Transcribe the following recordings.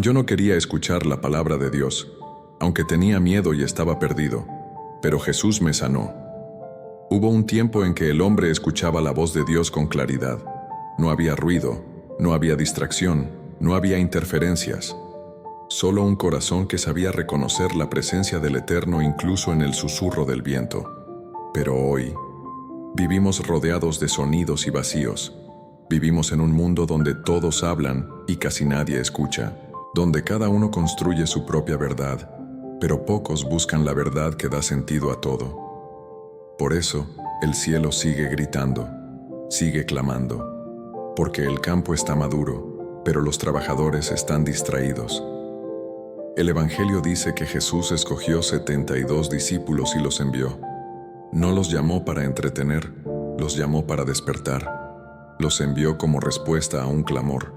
Yo no quería escuchar la palabra de Dios, aunque tenía miedo y estaba perdido, pero Jesús me sanó. Hubo un tiempo en que el hombre escuchaba la voz de Dios con claridad. No había ruido, no había distracción, no había interferencias. Solo un corazón que sabía reconocer la presencia del Eterno incluso en el susurro del viento. Pero hoy, vivimos rodeados de sonidos y vacíos. Vivimos en un mundo donde todos hablan y casi nadie escucha, donde cada uno construye su propia verdad, pero pocos buscan la verdad que da sentido a todo. Por eso, el cielo sigue gritando, sigue clamando, porque el campo está maduro, pero los trabajadores están distraídos. El Evangelio dice que Jesús escogió 72 discípulos y los envió. No los llamó para entretener, los llamó para despertar. Los envió como respuesta a un clamor.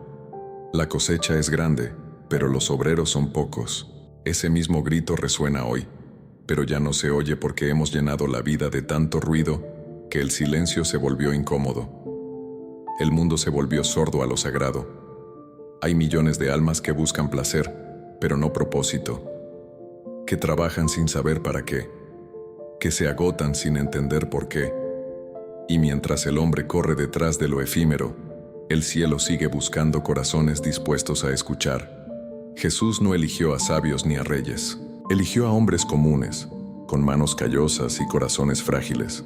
La cosecha es grande, pero los obreros son pocos. Ese mismo grito resuena hoy, pero ya no se oye porque hemos llenado la vida de tanto ruido que el silencio se volvió incómodo. El mundo se volvió sordo a lo sagrado. Hay millones de almas que buscan placer, pero no propósito, que trabajan sin saber para qué, que se agotan sin entender por qué. Y mientras el hombre corre detrás de lo efímero, el cielo sigue buscando corazones dispuestos a escuchar. Jesús no eligió a sabios ni a reyes, eligió a hombres comunes, con manos callosas y corazones frágiles.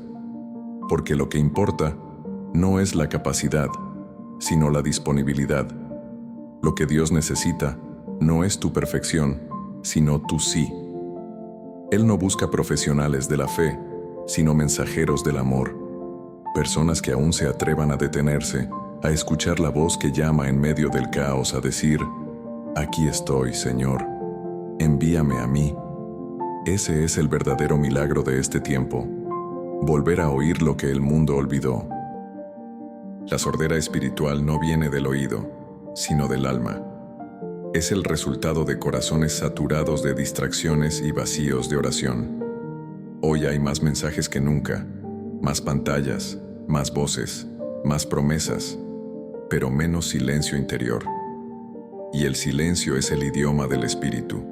Porque lo que importa no es la capacidad, sino la disponibilidad. Lo que Dios necesita no es tu perfección, sino tu sí. Él no busca profesionales de la fe, sino mensajeros del amor. Personas que aún se atrevan a detenerse, a escuchar la voz que llama en medio del caos a decir: «Aquí estoy, Señor, envíame a mí». Ese es el verdadero milagro de este tiempo, volver a oír lo que el mundo olvidó. La sordera espiritual no viene del oído, sino del alma. Es el resultado de corazones saturados de distracciones y vacíos de oración. Hoy hay más mensajes que nunca, más pantallas, más voces, más promesas, pero menos silencio interior. Y el silencio es el idioma del espíritu.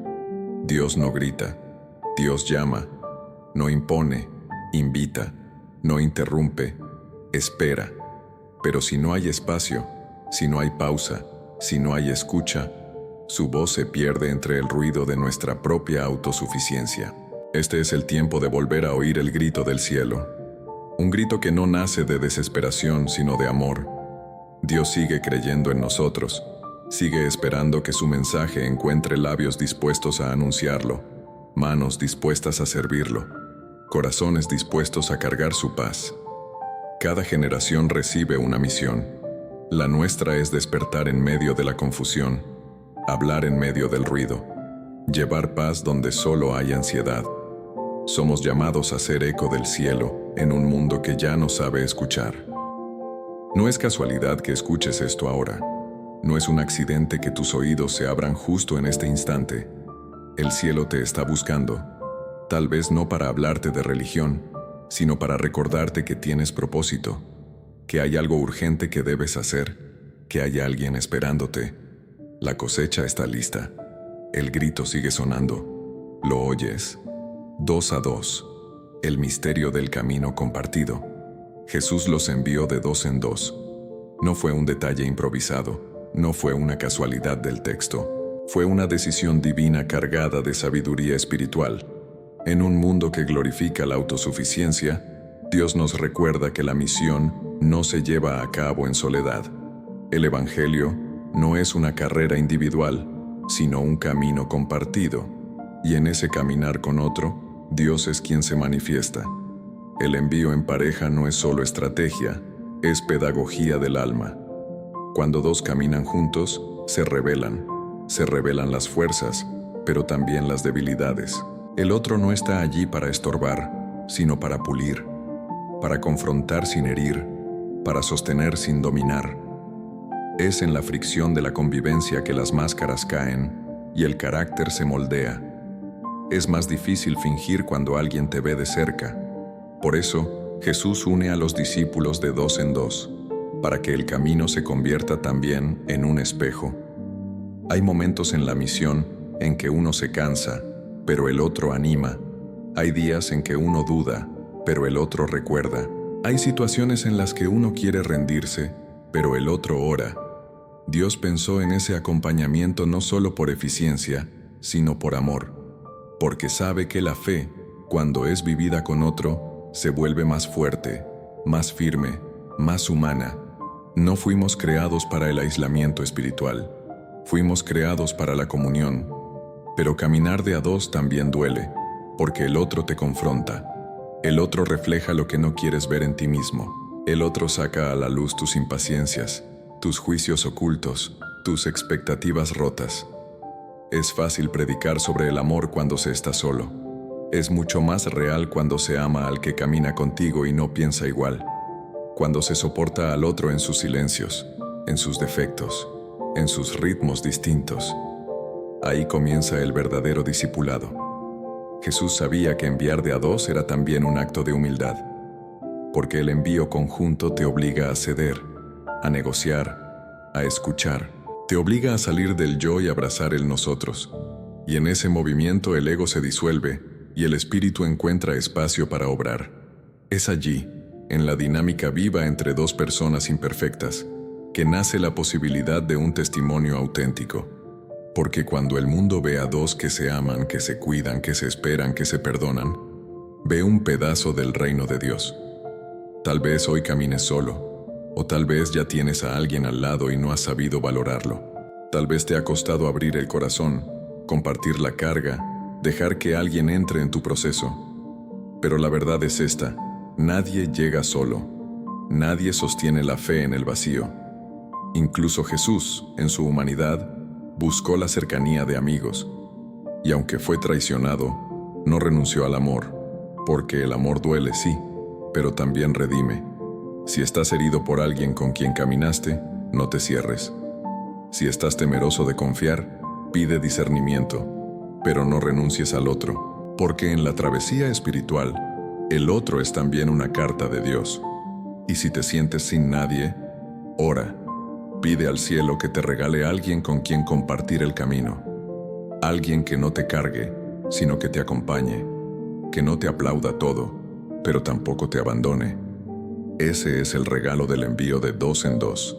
Dios no grita, Dios llama, no impone, invita, no interrumpe, espera. Pero si no hay espacio, si no hay pausa, si no hay escucha, su voz se pierde entre el ruido de nuestra propia autosuficiencia. Este es el tiempo de volver a oír el grito del cielo. Un grito que no nace de desesperación, sino de amor. Dios sigue creyendo en nosotros. Sigue esperando que su mensaje encuentre labios dispuestos a anunciarlo, manos dispuestas a servirlo, corazones dispuestos a cargar su paz. Cada generación recibe una misión. La nuestra es despertar en medio de la confusión, hablar en medio del ruido, llevar paz donde solo hay ansiedad. Somos llamados a ser eco del cielo en un mundo que ya no sabe escuchar. No es casualidad que escuches esto ahora. No es un accidente que tus oídos se abran justo en este instante. El cielo te está buscando, tal vez no para hablarte de religión, sino para recordarte que tienes propósito, que hay algo urgente que debes hacer, que hay alguien esperándote. La cosecha está lista. El grito sigue sonando. ¿Lo oyes? 2 a 2. El misterio del camino compartido. Jesús los envió de 2 en 2. No fue un detalle improvisado. No fue una casualidad del texto, fue una decisión divina cargada de sabiduría espiritual. En un mundo que glorifica la autosuficiencia, Dios nos recuerda que la misión no se lleva a cabo en soledad. El Evangelio no es una carrera individual, sino un camino compartido, y en ese caminar con otro, Dios es quien se manifiesta. El envío en pareja no es solo estrategia, es pedagogía del alma. Cuando dos caminan juntos, se revelan las fuerzas, pero también las debilidades. El otro no está allí para estorbar, sino para pulir, para confrontar sin herir, para sostener sin dominar. Es en la fricción de la convivencia que las máscaras caen y el carácter se moldea. Es más difícil fingir cuando alguien te ve de cerca. Por eso, Jesús une a los discípulos de 2 en 2, para que el camino se convierta también en un espejo. Hay momentos en la misión en que uno se cansa, pero el otro anima. Hay días en que uno duda, pero el otro recuerda. Hay situaciones en las que uno quiere rendirse, pero el otro ora. Dios pensó en ese acompañamiento no solo por eficiencia, sino por amor, porque sabe que la fe, cuando es vivida con otro, se vuelve más fuerte, más firme, más humana. No fuimos creados para el aislamiento espiritual, fuimos creados para la comunión, pero caminar de a dos también duele, porque el otro te confronta, el otro refleja lo que no quieres ver en ti mismo, el otro saca a la luz tus impaciencias, tus juicios ocultos, tus expectativas rotas. Es fácil predicar sobre el amor cuando se está solo. Es mucho más real cuando se ama al que camina contigo y no piensa igual. Cuando se soporta al otro en sus silencios, en sus defectos, en sus ritmos distintos. Ahí comienza el verdadero discipulado. Jesús sabía que enviar de a dos era también un acto de humildad, porque el envío conjunto te obliga a ceder, a negociar, a escuchar. Te obliga a salir del yo y abrazar el nosotros. Y en ese movimiento el ego se disuelve y el espíritu encuentra espacio para obrar. Es allí, en la dinámica viva entre dos personas imperfectas, que nace la posibilidad de un testimonio auténtico. Porque cuando el mundo ve a dos que se aman, que se cuidan, que se esperan, que se perdonan, ve un pedazo del reino de Dios. Tal vez hoy camines solo, o tal vez ya tienes a alguien al lado y no has sabido valorarlo. Tal vez te ha costado abrir el corazón, compartir la carga, dejar que alguien entre en tu proceso. Pero la verdad es esta: nadie llega solo. Nadie sostiene la fe en el vacío. Incluso Jesús, en su humanidad, buscó la cercanía de amigos. Y aunque fue traicionado, no renunció al amor, porque el amor duele, sí, pero también redime. Si estás herido por alguien con quien caminaste, no te cierres. Si estás temeroso de confiar, pide discernimiento, pero no renuncies al otro, porque en la travesía espiritual, el otro es también una carta de Dios. Y si te sientes sin nadie, ora. Pide al cielo que te regale a alguien con quien compartir el camino. Alguien que no te cargue, sino que te acompañe, que no te aplauda todo, pero tampoco te abandone. Ese es el regalo del envío de dos en dos.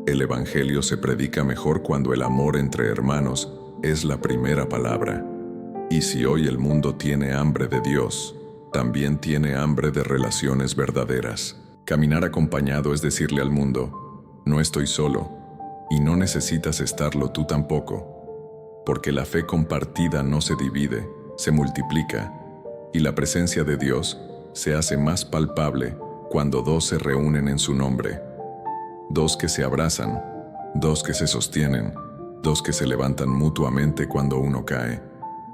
El Evangelio se predica mejor cuando el amor entre hermanos es la primera palabra. Y si hoy el mundo tiene hambre de Dios, también tiene hambre de relaciones verdaderas. Caminar acompañado es decirle al mundo: no estoy solo, y no necesitas estarlo tú tampoco, porque la fe compartida no se divide, se multiplica, y la presencia de Dios se hace más palpable cuando dos se reúnen en su nombre. Dos que se abrazan, dos que se sostienen, dos que se levantan mutuamente cuando uno cae.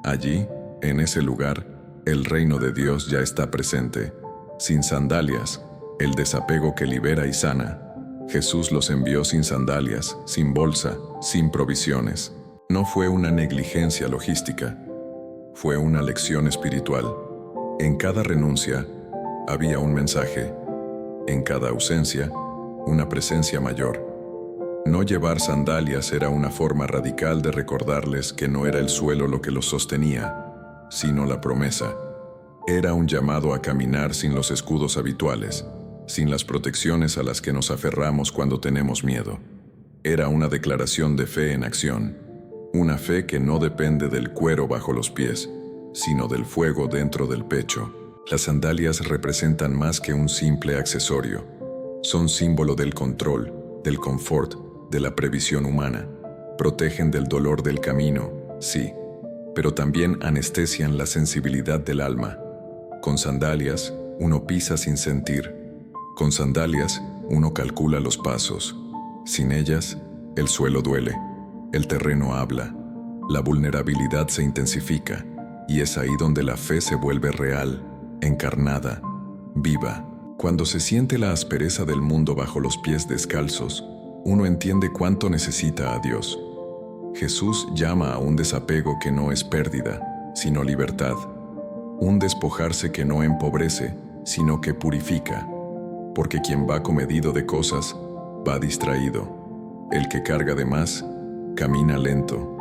Allí, en ese lugar, el reino de Dios ya está presente. Sin sandalias, el desapego que libera y sana. Jesús los envió sin sandalias, sin bolsa, sin provisiones. No fue una negligencia logística, fue una lección espiritual. En cada renuncia había un mensaje, en cada ausencia, una presencia mayor. No llevar sandalias era una forma radical de recordarles que no era el suelo lo que los sostenía, sino la promesa. Era un llamado a caminar sin los escudos habituales, sin las protecciones a las que nos aferramos cuando tenemos miedo. Era una declaración de fe en acción, una fe que no depende del cuero bajo los pies, sino del fuego dentro del pecho. Las sandalias representan más que un simple accesorio. Son símbolo del control, del confort, de la previsión humana. Protegen del dolor del camino, sí, pero también anestesian la sensibilidad del alma. Con sandalias, uno pisa sin sentir. Con sandalias, uno calcula los pasos. Sin ellas, el suelo duele, el terreno habla, la vulnerabilidad se intensifica, y es ahí donde la fe se vuelve real, encarnada, viva. Cuando se siente la aspereza del mundo bajo los pies descalzos, uno entiende cuánto necesita a Dios. Jesús llama a un desapego que no es pérdida, sino libertad. Un despojarse que no empobrece, sino que purifica. Porque quien va comedido de cosas, va distraído. El que carga de más, camina lento,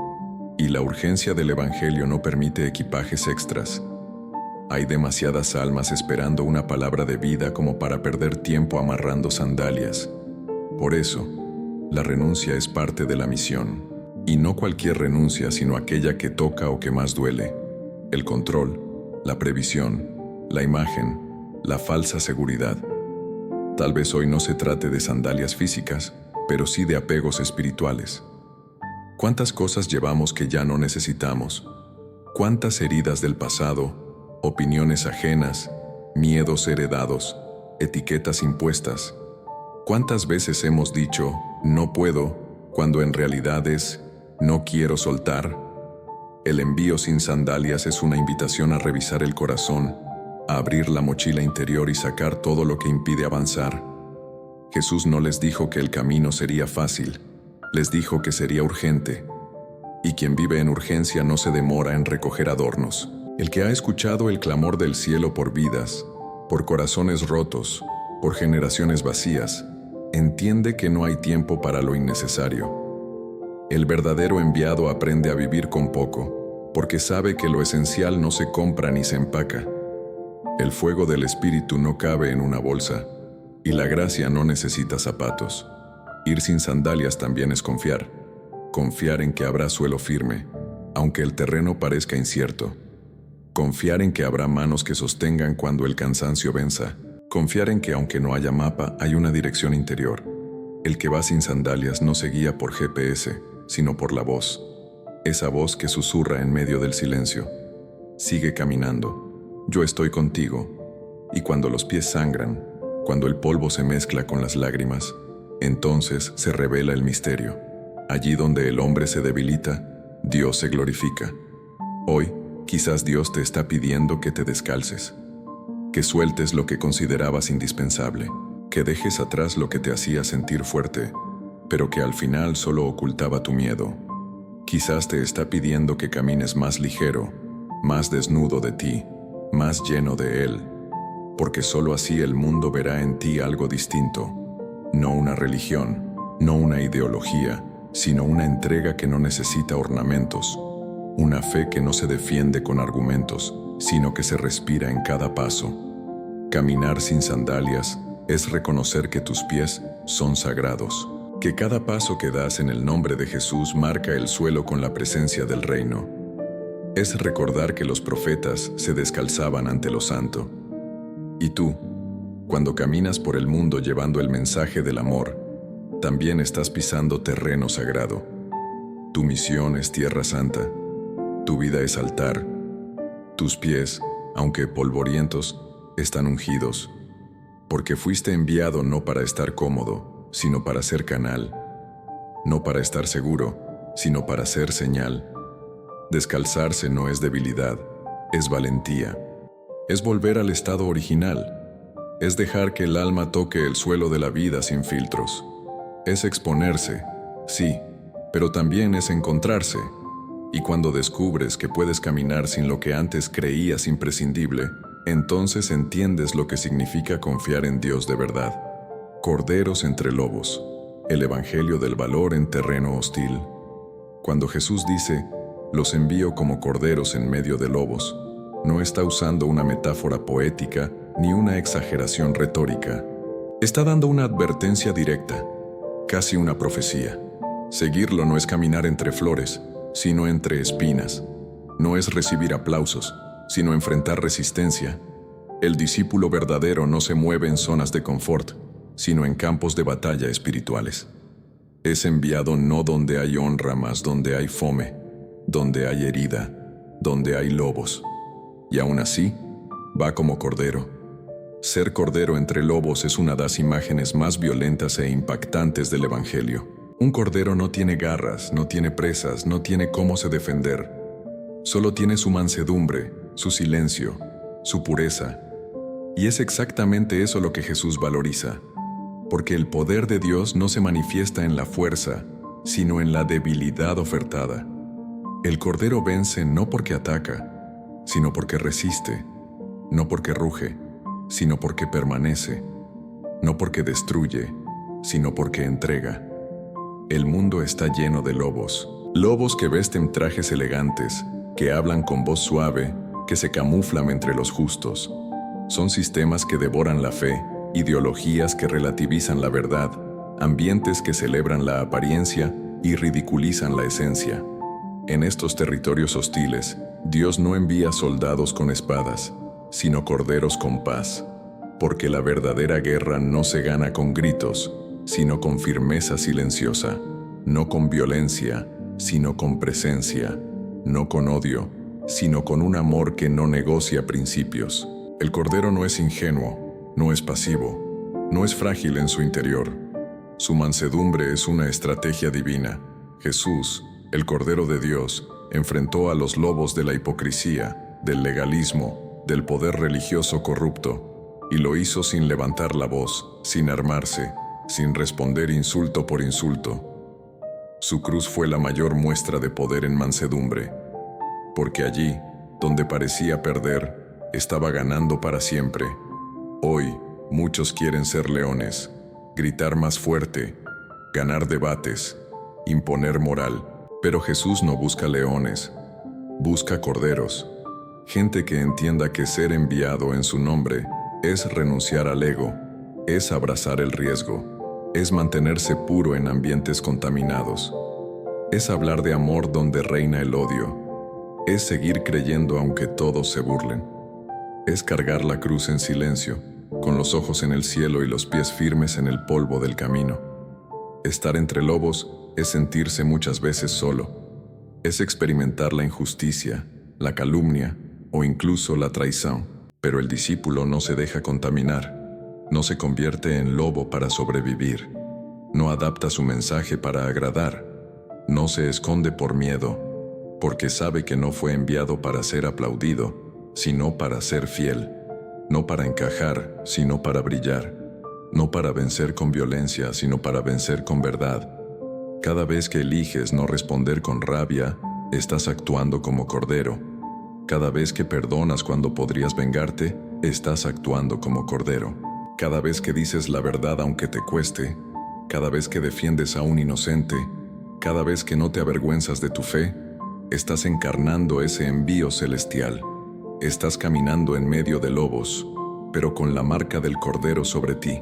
y la urgencia del Evangelio no permite equipajes extras. Hay demasiadas almas esperando una palabra de vida como para perder tiempo amarrando sandalias. Por eso, la renuncia es parte de la misión, y no cualquier renuncia, sino aquella que toca o que más duele. El control, la previsión, la imagen, la falsa seguridad. Tal vez hoy no se trate de sandalias físicas, pero sí de apegos espirituales. ¿Cuántas cosas llevamos que ya no necesitamos? ¿Cuántas heridas del pasado, opiniones ajenas, miedos heredados, etiquetas impuestas? ¿Cuántas veces hemos dicho, no puedo, cuando en realidad es, no quiero soltar? El envío sin sandalias es una invitación a revisar el corazón, a abrir la mochila interior y sacar todo lo que impide avanzar. Jesús no les dijo que el camino sería fácil, les dijo que sería urgente. Y quien vive en urgencia no se demora en recoger adornos. El que ha escuchado el clamor del cielo por vidas, por corazones rotos, por generaciones vacías, entiende que no hay tiempo para lo innecesario. El verdadero enviado aprende a vivir con poco, porque sabe que lo esencial no se compra ni se empaca. El fuego del Espíritu no cabe en una bolsa, y la gracia no necesita zapatos. Ir sin sandalias también es confiar. Confiar en que habrá suelo firme, aunque el terreno parezca incierto. Confiar en que habrá manos que sostengan cuando el cansancio venza. Confiar en que aunque no haya mapa, hay una dirección interior. El que va sin sandalias no se guía por GPS, sino por la voz. Esa voz que susurra en medio del silencio. Sigue caminando. Yo estoy contigo. Y cuando los pies sangran, cuando el polvo se mezcla con las lágrimas, entonces se revela el misterio. Allí donde el hombre se debilita, Dios se glorifica. Hoy, quizás Dios te está pidiendo que te descalces, que sueltes lo que considerabas indispensable, que dejes atrás lo que te hacía sentir fuerte, pero que al final solo ocultaba tu miedo. Quizás te está pidiendo que camines más ligero, más desnudo de ti, más lleno de Él, porque solo así el mundo verá en ti algo distinto, no una religión, no una ideología, sino una entrega que no necesita ornamentos, una fe que no se defiende con argumentos, sino que se respira en cada paso. Caminar sin sandalias es reconocer que tus pies son sagrados, que cada paso que das en el nombre de Jesús marca el suelo con la presencia del reino. Es recordar que los profetas se descalzaban ante lo santo. Y tú, cuando caminas por el mundo llevando el mensaje del amor, también estás pisando terreno sagrado. Tu misión es tierra santa, tu vida es altar, tus pies, aunque polvorientos, están ungidos, porque fuiste enviado no para estar cómodo, sino para ser canal, no para estar seguro, sino para ser señal. Descalzarse no es debilidad, es valentía, es volver al estado original, es dejar que el alma toque el suelo de la vida sin filtros. Es exponerse, sí, pero también es encontrarse. Y cuando descubres que puedes caminar sin lo que antes creías imprescindible, entonces entiendes lo que significa confiar en Dios de verdad. Corderos entre lobos, el evangelio del valor en terreno hostil. Cuando Jesús dice, los envío como corderos en medio de lobos, no está usando una metáfora poética ni una exageración retórica. Está dando una advertencia directa, casi una profecía. Seguirlo no es caminar entre flores, sino entre espinas. No es recibir aplausos, sino enfrentar resistencia. El discípulo verdadero no se mueve en zonas de confort, sino en campos de batalla espirituales. Es enviado no donde hay honra, mas donde hay fome, donde hay herida, donde hay lobos. Y aún así, va como cordero. Ser cordero entre lobos es una de las imágenes más violentas e impactantes del Evangelio. Un cordero no tiene garras, no tiene presas, no tiene cómo se defender. Solo tiene su mansedumbre, su silencio, su pureza. Y es exactamente eso lo que Jesús valoriza, porque el poder de Dios no se manifiesta en la fuerza, sino en la debilidad ofertada. El cordero vence no porque ataca, sino porque resiste, no porque ruge, sino porque permanece, no porque destruye, sino porque entrega. El mundo está lleno de lobos. Lobos que visten trajes elegantes, que hablan con voz suave, que se camuflan entre los justos. Son sistemas que devoran la fe, ideologías que relativizan la verdad, ambientes que celebran la apariencia y ridiculizan la esencia. En estos territorios hostiles, Dios no envía soldados con espadas, sino corderos con paz, porque la verdadera guerra no se gana con gritos, sino con firmeza silenciosa, no con violencia, sino con presencia, no con odio, sino con un amor que no negocia principios. El cordero no es ingenuo, no es pasivo, no es frágil en su interior. Su mansedumbre es una estrategia divina. Jesús, el Cordero de Dios, enfrentó a los lobos de la hipocresía, del legalismo, del poder religioso corrupto, y lo hizo sin levantar la voz, sin armarse, sin responder insulto por insulto. Su cruz fue la mayor muestra de poder en mansedumbre, porque allí, donde parecía perder, estaba ganando para siempre. Hoy, muchos quieren ser leones, gritar más fuerte, ganar debates, imponer moral. Pero Jesús no busca leones, busca corderos. Gente que entienda que ser enviado en su nombre es renunciar al ego, es abrazar el riesgo, es mantenerse puro en ambientes contaminados, es hablar de amor donde reina el odio, es seguir creyendo aunque todos se burlen, es cargar la cruz en silencio, con los ojos en el cielo y los pies firmes en el polvo del camino. Estar entre lobos es sentirse muchas veces solo, es experimentar la injusticia, la calumnia o incluso la traición, pero el discípulo no se deja contaminar, no se convierte en lobo para sobrevivir, no adapta su mensaje para agradar, no se esconde por miedo, porque sabe que no fue enviado para ser aplaudido, sino para ser fiel, no para encajar, sino para brillar, no para vencer con violencia, sino para vencer con verdad. Cada vez que eliges no responder con rabia, estás actuando como cordero. Cada vez que perdonas cuando podrías vengarte, estás actuando como cordero. Cada vez que dices la verdad aunque te cueste, cada vez que defiendes a un inocente, cada vez que no te avergüenzas de tu fe, estás encarnando ese envío celestial. Estás caminando en medio de lobos, pero con la marca del cordero sobre ti.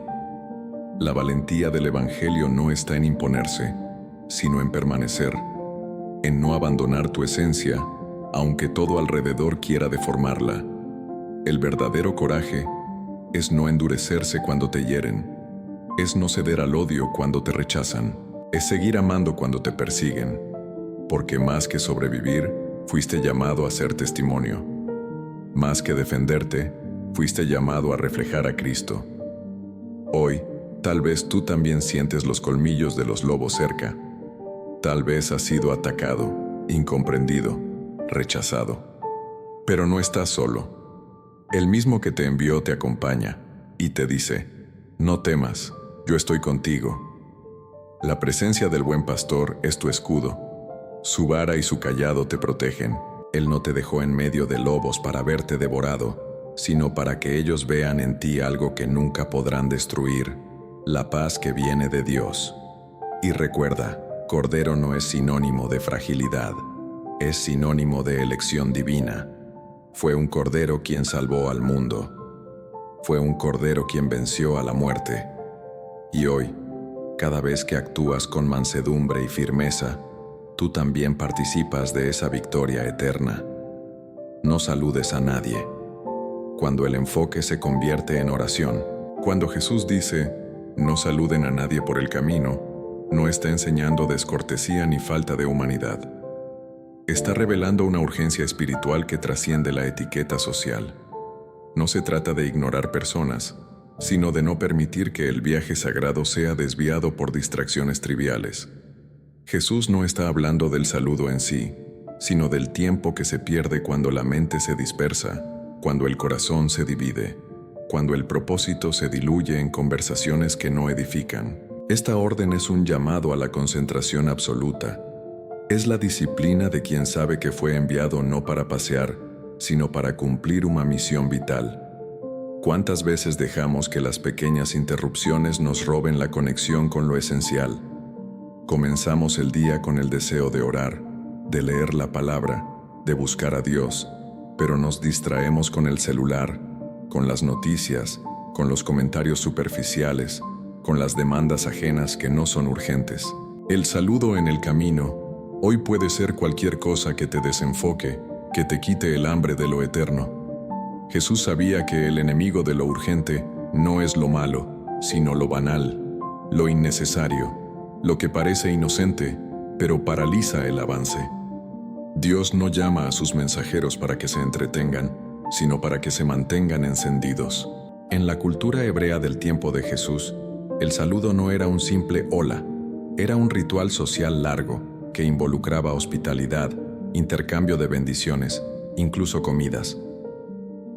La valentía del Evangelio no está en imponerse, sino en permanecer, en no abandonar tu esencia, aunque todo alrededor quiera deformarla. El verdadero coraje es no endurecerse cuando te hieren, es no ceder al odio cuando te rechazan, es seguir amando cuando te persiguen, porque más que sobrevivir, fuiste llamado a ser testimonio. Más que defenderte, fuiste llamado a reflejar a Cristo. Hoy, tal vez tú también sientes los colmillos de los lobos cerca. Tal vez has sido atacado, incomprendido, rechazado. Pero no estás solo. El mismo que te envió te acompaña y te dice, no temas, yo estoy contigo. La presencia del buen pastor es tu escudo. Su vara y su cayado te protegen. Él no te dejó en medio de lobos para verte devorado, sino para que ellos vean en ti algo que nunca podrán destruir, la paz que viene de Dios. Y recuerda, cordero no es sinónimo de fragilidad, es sinónimo de elección divina. Fue un cordero quien salvó al mundo. Fue un cordero quien venció a la muerte. Y hoy, cada vez que actúas con mansedumbre y firmeza, tú también participas de esa victoria eterna. No saludes a nadie. Cuando el enfoque se convierte en oración, cuando Jesús dice, no saluden a nadie por el camino, no está enseñando descortesía ni falta de humanidad. Está revelando una urgencia espiritual que trasciende la etiqueta social. No se trata de ignorar personas, sino de no permitir que el viaje sagrado sea desviado por distracciones triviales. Jesús no está hablando del saludo en sí, sino del tiempo que se pierde cuando la mente se dispersa, cuando el corazón se divide, cuando el propósito se diluye en conversaciones que no edifican. Esta orden es un llamado a la concentración absoluta. Es la disciplina de quien sabe que fue enviado no para pasear, sino para cumplir una misión vital. ¿Cuántas veces dejamos que las pequeñas interrupciones nos roben la conexión con lo esencial? Comenzamos el día con el deseo de orar, de leer la palabra, de buscar a Dios, pero nos distraemos con el celular, con las noticias, con los comentarios superficiales, con las demandas ajenas que no son urgentes. El saludo en el camino hoy puede ser cualquier cosa que te desenfoque, que te quite el hambre de lo eterno. Jesús sabía que el enemigo de lo urgente no es lo malo, sino lo banal, lo innecesario, lo que parece inocente, pero paraliza el avance. Dios no llama a sus mensajeros para que se entretengan, sino para que se mantengan encendidos. En la cultura hebrea del tiempo de Jesús, el saludo no era un simple hola, era un ritual social largo que involucraba hospitalidad, intercambio de bendiciones, incluso comidas.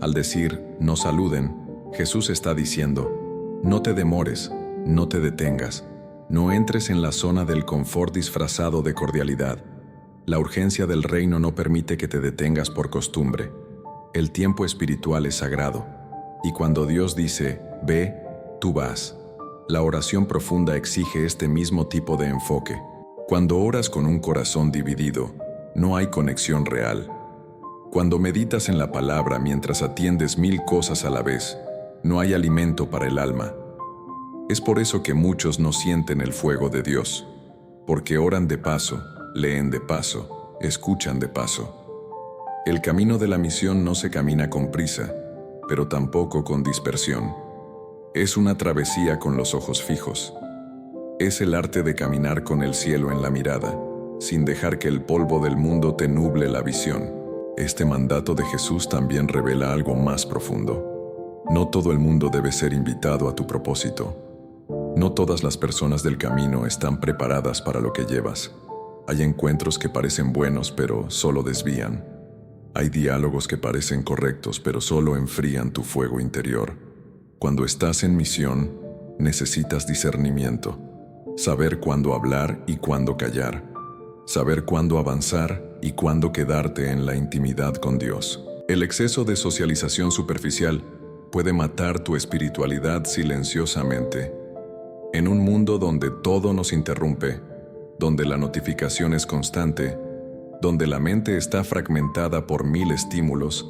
Al decir, no saluden, Jesús está diciendo, no te demores, no te detengas, no entres en la zona del confort disfrazado de cordialidad. La urgencia del reino no permite que te detengas por costumbre. El tiempo espiritual es sagrado, y cuando Dios dice, ve, tú vas. La oración profunda exige este mismo tipo de enfoque. Cuando oras con un corazón dividido, no hay conexión real. Cuando meditas en la palabra mientras atiendes 1000 cosas a la vez, no hay alimento para el alma. Es por eso que muchos no sienten el fuego de Dios, porque oran de paso, leen de paso, escuchan de paso. El camino de la misión no se camina con prisa, pero tampoco con dispersión. Es una travesía con los ojos fijos. Es el arte de caminar con el cielo en la mirada, sin dejar que el polvo del mundo te nuble la visión. Este mandato de Jesús también revela algo más profundo. No todo el mundo debe ser invitado a tu propósito. No todas las personas del camino están preparadas para lo que llevas. Hay encuentros que parecen buenos, pero solo desvían. Hay diálogos que parecen correctos, pero solo enfrían tu fuego interior. Cuando estás en misión, necesitas discernimiento. Saber cuándo hablar y cuándo callar. Saber cuándo avanzar y cuándo quedarte en la intimidad con Dios. El exceso de socialización superficial puede matar tu espiritualidad silenciosamente. En un mundo donde todo nos interrumpe, donde la notificación es constante, donde la mente está fragmentada por 1000 estímulos,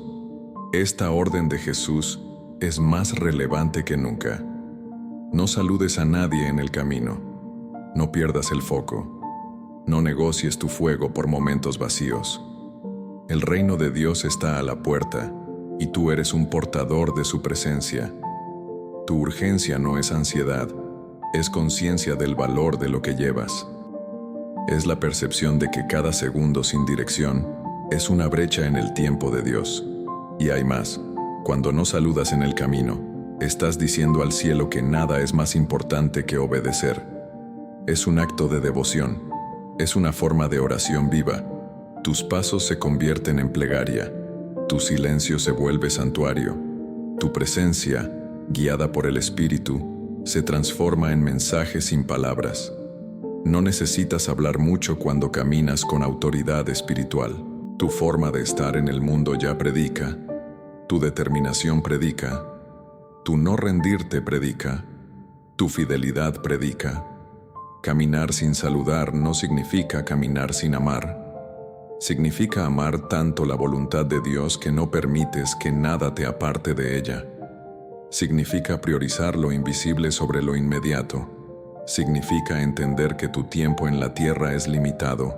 esta orden de Jesús es más relevante que nunca. No saludes a nadie en el camino. No pierdas el foco. No negocies tu fuego por momentos vacíos. El reino de Dios está a la puerta y tú eres un portador de su presencia. Tu urgencia no es ansiedad, es conciencia del valor de lo que llevas. Es la percepción de que cada segundo sin dirección es una brecha en el tiempo de Dios. Y hay más. Cuando no saludas en el camino, estás diciendo al cielo que nada es más importante que obedecer. Es un acto de devoción. Es una forma de oración viva. Tus pasos se convierten en plegaria. Tu silencio se vuelve santuario. Tu presencia, guiada por el Espíritu, se transforma en mensaje sin palabras. No necesitas hablar mucho cuando caminas con autoridad espiritual. Tu forma de estar en el mundo ya predica. Tu determinación predica. Tu no rendirte predica. Tu fidelidad predica. Caminar sin saludar no significa caminar sin amar. Significa amar tanto la voluntad de Dios que no permites que nada te aparte de ella. Significa priorizar lo invisible sobre lo inmediato. Significa entender que tu tiempo en la tierra es limitado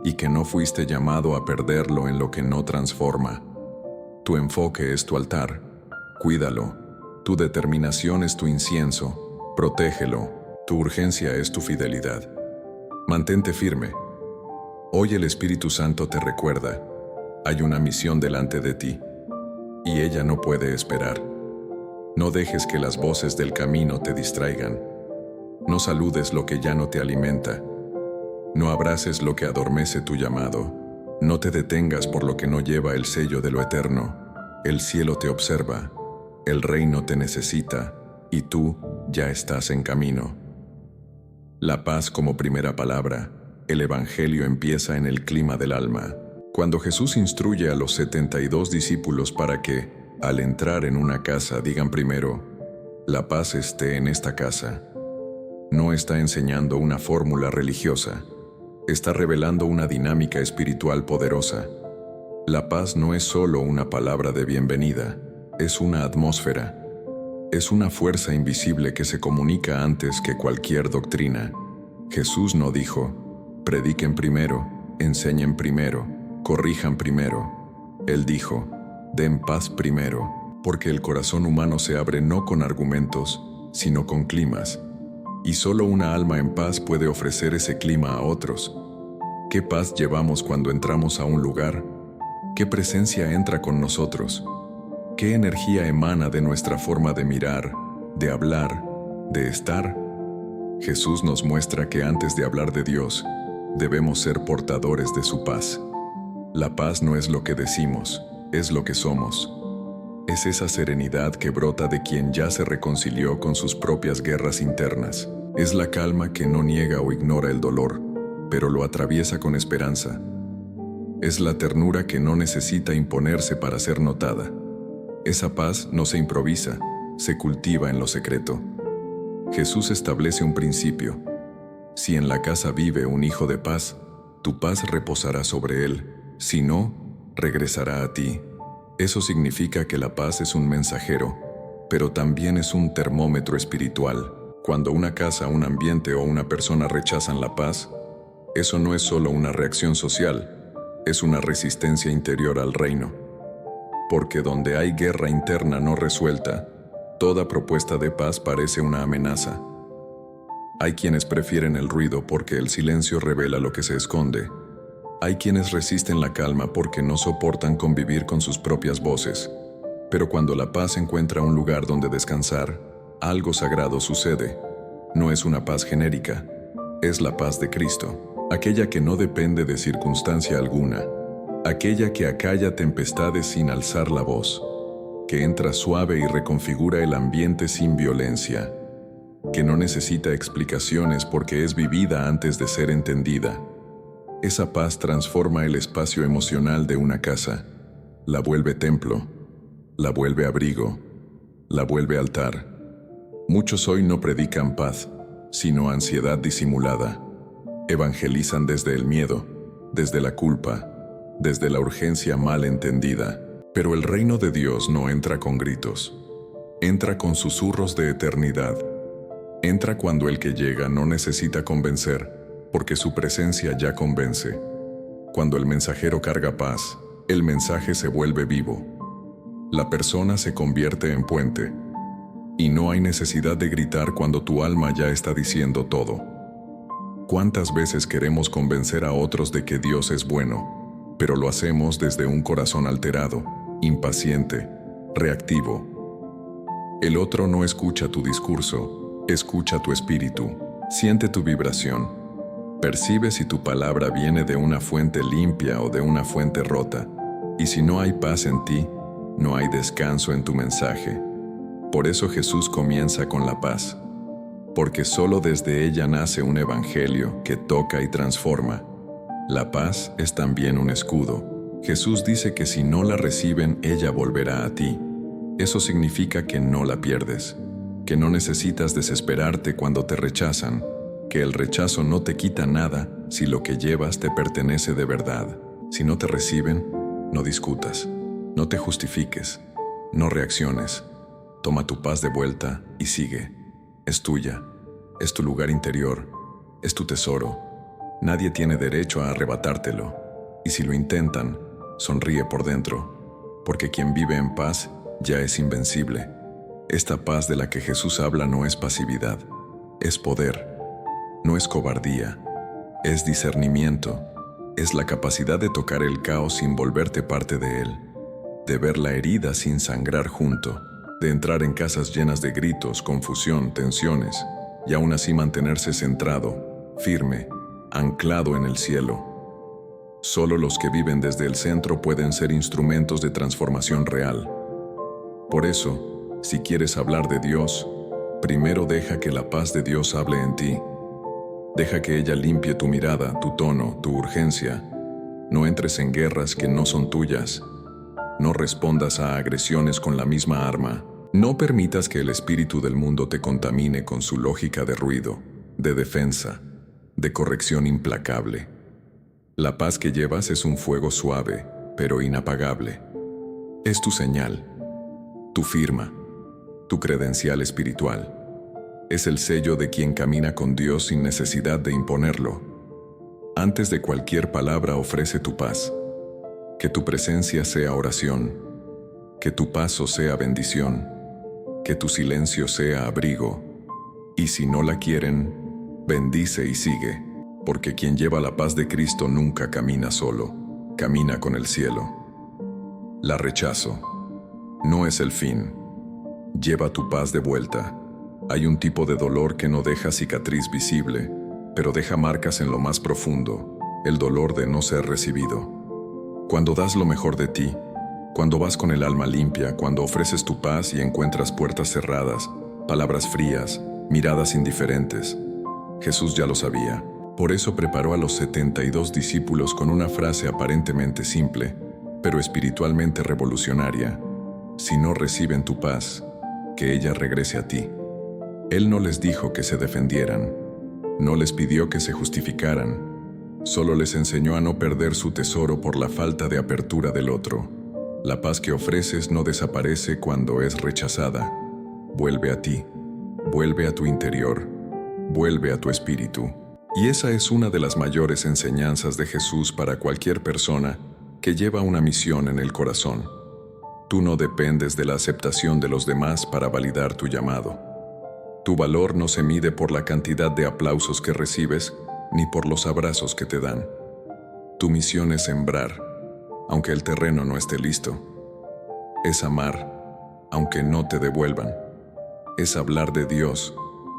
y que no fuiste llamado a perderlo en lo que no transforma. Tu enfoque es tu altar. Cuídalo. Tu determinación es tu incienso. Protégelo. Tu urgencia es tu fidelidad. Mantente firme. Hoy el Espíritu Santo te recuerda, hay una misión delante de ti, y ella no puede esperar. No dejes que las voces del camino te distraigan. No saludes lo que ya no te alimenta. No abraces lo que adormece tu llamado. No te detengas por lo que no lleva el sello de lo eterno. El cielo te observa, el reino te necesita, y tú ya estás en camino. La paz como primera palabra. El Evangelio empieza en el clima del alma. Cuando Jesús instruye a los 72 discípulos para que, al entrar en una casa, digan primero, la paz esté en esta casa. No está enseñando una fórmula religiosa. Está revelando una dinámica espiritual poderosa. La paz no es solo una palabra de bienvenida, es una atmósfera. Es una fuerza invisible que se comunica antes que cualquier doctrina. Jesús no dijo, prediquen primero, enseñen primero, corrijan primero. Él dijo, den paz primero, porque el corazón humano se abre no con argumentos, sino con climas. Y solo una alma en paz puede ofrecer ese clima a otros. ¿Qué paz llevamos cuando entramos a un lugar? ¿Qué presencia entra con nosotros? ¿Qué energía emana de nuestra forma de mirar, de hablar, de estar? Jesús nos muestra que antes de hablar de Dios, debemos ser portadores de su paz. La paz no es lo que decimos, es lo que somos. Es esa serenidad que brota de quien ya se reconcilió con sus propias guerras internas. Es la calma que no niega o ignora el dolor, pero lo atraviesa con esperanza. Es la ternura que no necesita imponerse para ser notada. Esa paz no se improvisa, se cultiva en lo secreto. Jesús establece un principio. Si en la casa vive un hijo de paz, tu paz reposará sobre él. Si no, regresará a ti. Eso significa que la paz es un mensajero, pero también es un termómetro espiritual. Cuando una casa, un ambiente o una persona rechazan la paz, eso no es solo una reacción social, es una resistencia interior al reino. Porque donde hay guerra interna no resuelta, toda propuesta de paz parece una amenaza. Hay quienes prefieren el ruido porque el silencio revela lo que se esconde. Hay quienes resisten la calma porque no soportan convivir con sus propias voces. Pero cuando la paz encuentra un lugar donde descansar, algo sagrado sucede. No es una paz genérica, es la paz de Cristo, aquella que no depende de circunstancia alguna, aquella que acalla tempestades sin alzar la voz, que entra suave y reconfigura el ambiente sin violencia, que no necesita explicaciones porque es vivida antes de ser entendida. Esa paz transforma el espacio emocional de una casa, la vuelve templo, la vuelve abrigo, la vuelve altar. Muchos hoy no predican paz, sino ansiedad disimulada. Evangelizan desde el miedo, desde la culpa, desde la urgencia mal entendida. Pero el reino de Dios no entra con gritos. Entra con susurros de eternidad. Entra cuando el que llega no necesita convencer, porque su presencia ya convence. Cuando el mensajero carga paz, el mensaje se vuelve vivo. La persona se convierte en puente. Y no hay necesidad de gritar cuando tu alma ya está diciendo todo. ¿Cuántas veces queremos convencer a otros de que Dios es bueno, pero lo hacemos desde un corazón alterado, impaciente, reactivo? El otro no escucha tu discurso, escucha tu espíritu, siente tu vibración. Percibe si tu palabra viene de una fuente limpia o de una fuente rota. Y si no hay paz en ti, no hay descanso en tu mensaje. Por eso Jesús comienza con la paz, porque solo desde ella nace un evangelio que toca y transforma. La paz es también un escudo. Jesús dice que si no la reciben, ella volverá a ti. Eso significa que no la pierdes, que no necesitas desesperarte cuando te rechazan, que el rechazo no te quita nada si lo que llevas te pertenece de verdad. Si no te reciben, no discutas, no te justifiques, no reacciones. Toma tu paz de vuelta y sigue. Es tuya, es tu lugar interior, es tu tesoro. Nadie tiene derecho a arrebatártelo. Y si lo intentan, sonríe por dentro, porque quien vive en paz ya es invencible. Esta paz de la que Jesús habla no es pasividad, es poder. No es cobardía, es discernimiento, es la capacidad de tocar el caos sin volverte parte de él, de ver la herida sin sangrar junto, de entrar en casas llenas de gritos, confusión, tensiones, y aún así mantenerse centrado, firme, anclado en el cielo. Solo los que viven desde el centro pueden ser instrumentos de transformación real. Por eso, si quieres hablar de Dios, primero deja que la paz de Dios hable en ti. Deja que ella limpie tu mirada, tu tono, tu urgencia. No entres en guerras que no son tuyas. No respondas a agresiones con la misma arma. No permitas que el espíritu del mundo te contamine con su lógica de ruido. de defensa, de corrección implacable. La paz que llevas es un fuego suave, pero inapagable. Es tu señal, tu firma, tu credencial espiritual. Es el sello de quien camina con Dios sin necesidad de imponerlo. Antes de cualquier palabra ofrece tu paz. Que tu presencia sea oración, que tu paso sea bendición, que tu silencio sea abrigo. Y si no la quieren, bendice y sigue, porque quien lleva la paz de Cristo nunca camina solo, camina con el cielo. La rechazo. No es el fin. Lleva tu paz de vuelta. Hay un tipo de dolor que no deja cicatriz visible, pero deja marcas en lo más profundo, el dolor de no ser recibido. Cuando das lo mejor de ti, cuando vas con el alma limpia, cuando ofreces tu paz y encuentras puertas cerradas, palabras frías, miradas indiferentes. Jesús ya lo sabía. Por eso preparó a los 72 discípulos con una frase aparentemente simple, pero espiritualmente revolucionaria. Si no reciben tu paz, que ella regrese a ti. Él no les dijo que se defendieran, no les pidió que se justificaran, solo les enseñó a no perder su tesoro por la falta de apertura del otro. La paz que ofreces no desaparece cuando es rechazada. Vuelve a ti, vuelve a tu interior, vuelve a tu espíritu. Y esa es una de las mayores enseñanzas de Jesús para cualquier persona que lleva una misión en el corazón. Tú no dependes de la aceptación de los demás para validar tu llamado. Tu valor no se mide por la cantidad de aplausos que recibes, ni por los abrazos que te dan. Tu misión es sembrar, aunque el terreno no esté listo. Es amar, aunque no te devuelvan. Es hablar de Dios,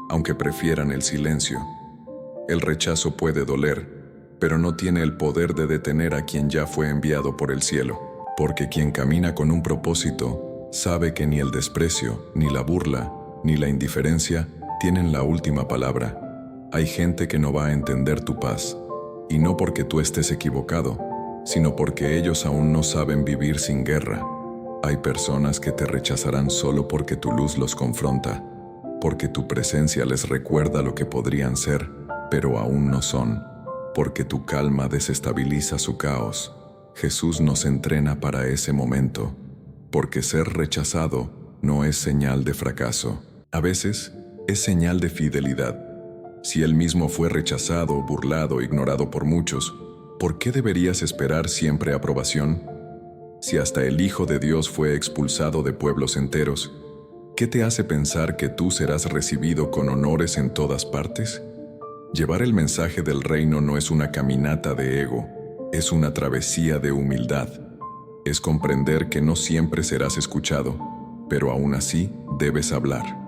aunque prefieran el silencio. El rechazo puede doler, pero no tiene el poder de detener a quien ya fue enviado por el cielo. Porque quien camina con un propósito sabe que ni el desprecio, ni la burla, ni la indiferencia tienen la última palabra. Hay gente que no va a entender tu paz, y no porque tú estés equivocado, sino porque ellos aún no saben vivir sin guerra. Hay personas que te rechazarán solo porque tu luz los confronta, porque tu presencia les recuerda lo que podrían ser, pero aún no son, porque tu calma desestabiliza su caos. Jesús nos entrena para ese momento, porque ser rechazado no es señal de fracaso. A veces es señal de fidelidad. Si Él mismo fue rechazado, burlado, ignorado por muchos, ¿por qué deberías esperar siempre aprobación? Si hasta el Hijo de Dios fue expulsado de pueblos enteros, ¿qué te hace pensar que tú serás recibido con honores en todas partes? Llevar el mensaje del reino no es una caminata de ego, es una travesía de humildad. Es comprender que no siempre serás escuchado, pero aún así debes hablar.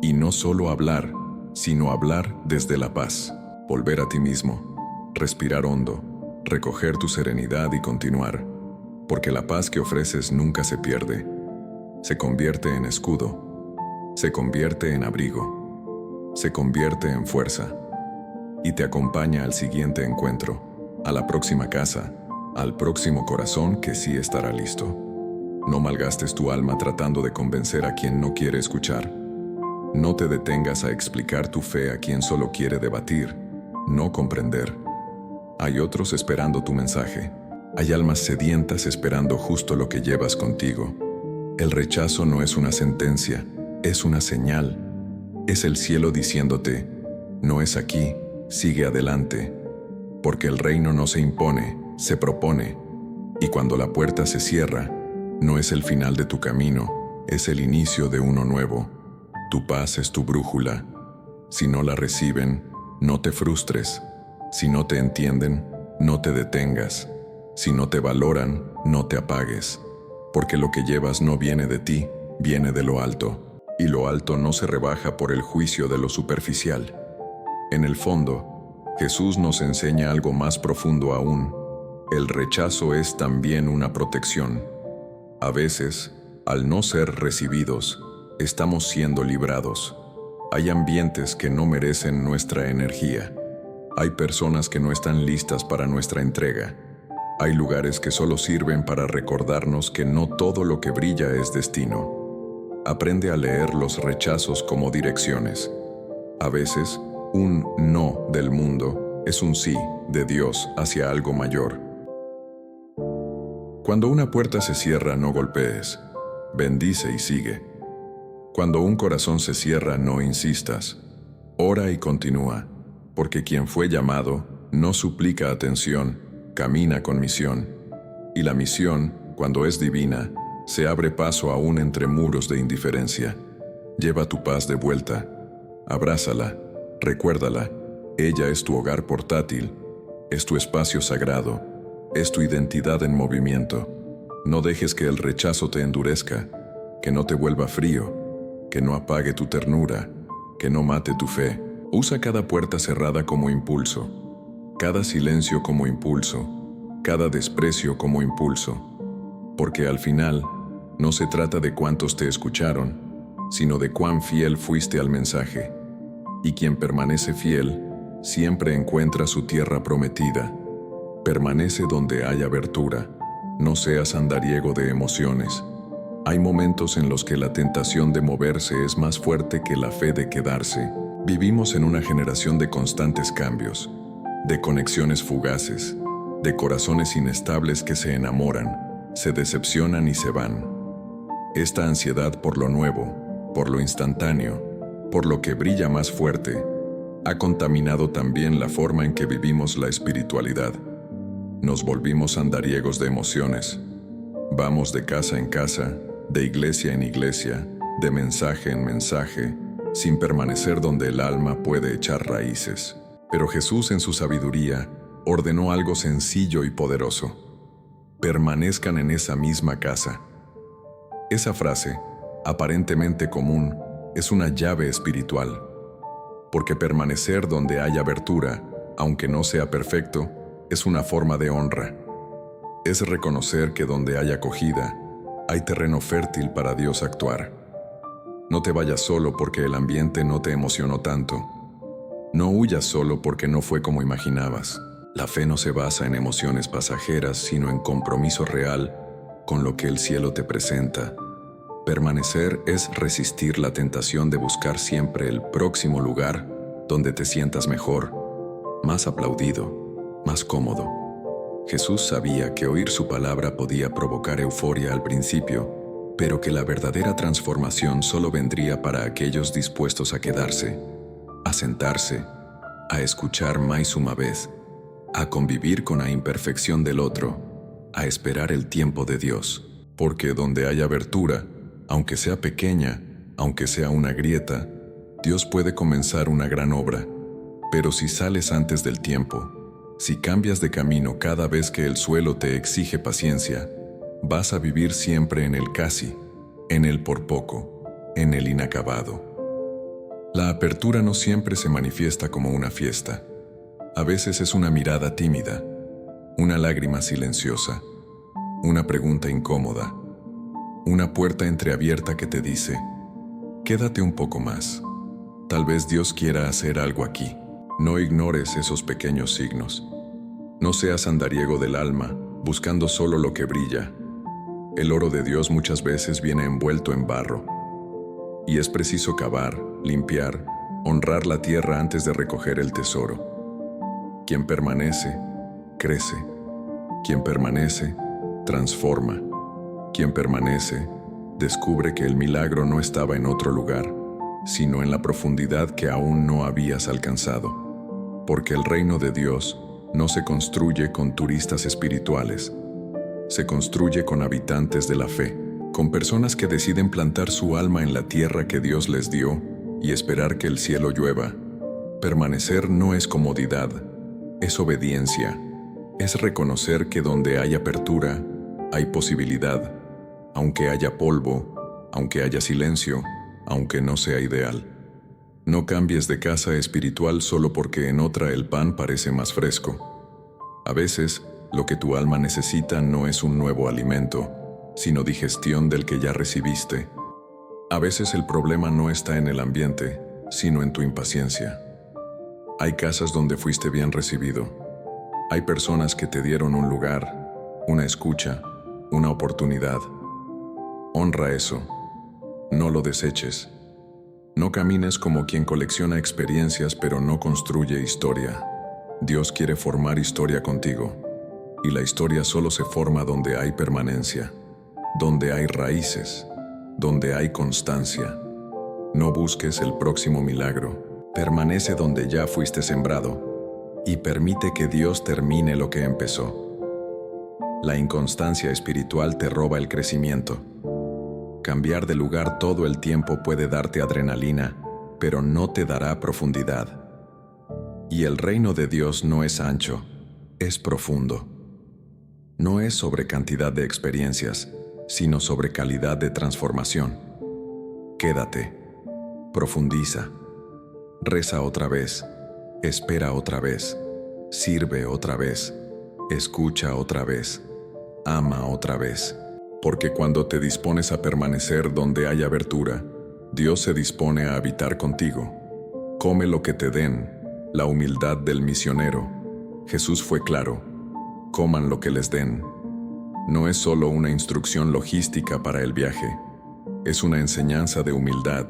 Y no solo hablar, sino hablar desde la paz. Volver a ti mismo, respirar hondo, recoger tu serenidad y continuar. Porque la paz que ofreces nunca se pierde. Se convierte en escudo, se convierte en abrigo, se convierte en fuerza. Y te acompaña al siguiente encuentro, a la próxima casa, al próximo corazón que sí estará listo. No malgastes tu alma tratando de convencer a quien no quiere escuchar. No te detengas a explicar tu fe a quien solo quiere debatir, no comprender. Hay otros esperando tu mensaje. Hay almas sedientas esperando justo lo que llevas contigo. El rechazo no es una sentencia, es una señal. Es el cielo diciéndote, no es aquí, sigue adelante. Porque el reino no se impone, se propone. Y cuando la puerta se cierra, no es el final de tu camino, es el inicio de uno nuevo. Tu paz es tu brújula. Si no la reciben, no te frustres. Si no te entienden, no te detengas. Si no te valoran, no te apagues. Porque lo que llevas no viene de ti, viene de lo alto. Y lo alto no se rebaja por el juicio de lo superficial. En el fondo, Jesús nos enseña algo más profundo aún. El rechazo es también una protección. A veces, al no ser recibidos, estamos siendo librados. Hay ambientes que no merecen nuestra energía. Hay personas que no están listas para nuestra entrega. Hay lugares que solo sirven para recordarnos que no todo lo que brilla es destino. Aprende a leer los rechazos como direcciones. A veces, Un no del mundo es un sí de Dios hacia algo mayor. Cuando una puerta se cierra, no golpees. Bendice y sigue. Cuando un corazón se cierra, no insistas. Ora y continúa, porque quien fue llamado no suplica atención, camina con misión. Y la misión, cuando es divina, se abre paso aún entre muros de indiferencia. Lleva tu paz de vuelta. Abrázala, recuérdala. Ella es tu hogar portátil, es tu espacio sagrado, es tu identidad en movimiento. No dejes que el rechazo te endurezca, que no te vuelva frío, que no apague tu ternura, que no mate tu fe. Usa cada puerta cerrada como impulso, cada silencio como impulso, cada desprecio como impulso. Porque al final, no se trata de cuántos te escucharon, sino de cuán fiel fuiste al mensaje. Y quien permanece fiel, siempre encuentra su tierra prometida. Permanece donde hay abertura. No seas andariego de emociones. Hay momentos en los que la tentación de moverse es más fuerte que la fe de quedarse. Vivimos en una generación de constantes cambios, de conexiones fugaces, de corazones inestables que se enamoran, se decepcionan y se van. Esta ansiedad por lo nuevo, por lo instantáneo, por lo que brilla más fuerte, ha contaminado también la forma en que vivimos la espiritualidad. Nos volvimos andariegos de emociones. Vamos de casa en casa, de iglesia en iglesia, de mensaje en mensaje, sin permanecer donde el alma puede echar raíces. Pero Jesús, en su sabiduría, ordenó algo sencillo y poderoso. Permanezcan en esa misma casa. Esa frase, aparentemente común, es una llave espiritual. Porque permanecer donde hay abertura, aunque no sea perfecto, es una forma de honra. Es reconocer que donde hay acogida, hay terreno fértil para Dios actuar. No te vayas solo porque el ambiente no te emocionó tanto. No huyas solo porque no fue como imaginabas. La fe no se basa en emociones pasajeras, sino en compromiso real con lo que el cielo te presenta. Permanecer es resistir la tentación de buscar siempre el próximo lugar donde te sientas mejor, más aplaudido, más cómodo. Jesús sabía que oír su palabra podía provocar euforia al principio, pero que la verdadera transformación solo vendría para aquellos dispuestos a quedarse, a sentarse, a escuchar más una vez, a convivir con la imperfección del otro, a esperar el tiempo de Dios. Porque donde hay abertura, aunque sea pequeña, aunque sea una grieta, Dios puede comenzar una gran obra. Pero si sales antes del tiempo, si cambias de camino cada vez que el suelo te exige paciencia, vas a vivir siempre en el casi, en el por poco, en el inacabado. La apertura no siempre se manifiesta como una fiesta. A veces es una mirada tímida, una lágrima silenciosa, una pregunta incómoda, una puerta entreabierta que te dice, quédate un poco más. Tal vez Dios quiera hacer algo aquí. No ignores esos pequeños signos. No seas andariego del alma, buscando solo lo que brilla. El oro de Dios muchas veces viene envuelto en barro. Y es preciso cavar, limpiar, honrar la tierra antes de recoger el tesoro. Quien permanece, crece. Quien permanece, transforma. Quien permanece, descubre que el milagro no estaba en otro lugar, sino en la profundidad que aún no habías alcanzado. Porque el reino de Dios no se construye con turistas espirituales, se construye con habitantes de la fe, con personas que deciden plantar su alma en la tierra que Dios les dio y esperar que el cielo llueva. Permanecer no es comodidad, es obediencia, es reconocer que donde hay apertura, hay posibilidad, aunque haya polvo, aunque haya silencio, aunque no sea ideal. No cambies de casa espiritual solo porque en otra el pan parece más fresco. A veces, lo que tu alma necesita no es un nuevo alimento, sino digestión del que ya recibiste. A veces el problema no está en el ambiente, sino en tu impaciencia. Hay casas donde fuiste bien recibido. Hay personas que te dieron un lugar, una escucha, una oportunidad. Honra eso. No lo deseches. No camines como quien colecciona experiencias pero no construye historia. Dios quiere formar historia contigo. Y la historia solo se forma donde hay permanencia, donde hay raíces, donde hay constancia. No busques el próximo milagro. Permanece donde ya fuiste sembrado y permite que Dios termine lo que empezó. La inconstancia espiritual te roba el crecimiento. Cambiar de lugar todo el tiempo puede darte adrenalina, pero no te dará profundidad. Y el reino de Dios no es ancho, es profundo. No es sobre cantidad de experiencias, sino sobre calidad de transformación. Quédate, profundiza, reza otra vez, espera otra vez, sirve otra vez, escucha otra vez, ama otra vez. Porque cuando te dispones a permanecer donde hay abertura, Dios se dispone a habitar contigo. Come lo que te den, la humildad del misionero. Jesús fue claro: coman lo que les den. No es solo una instrucción logística para el viaje, es una enseñanza de humildad,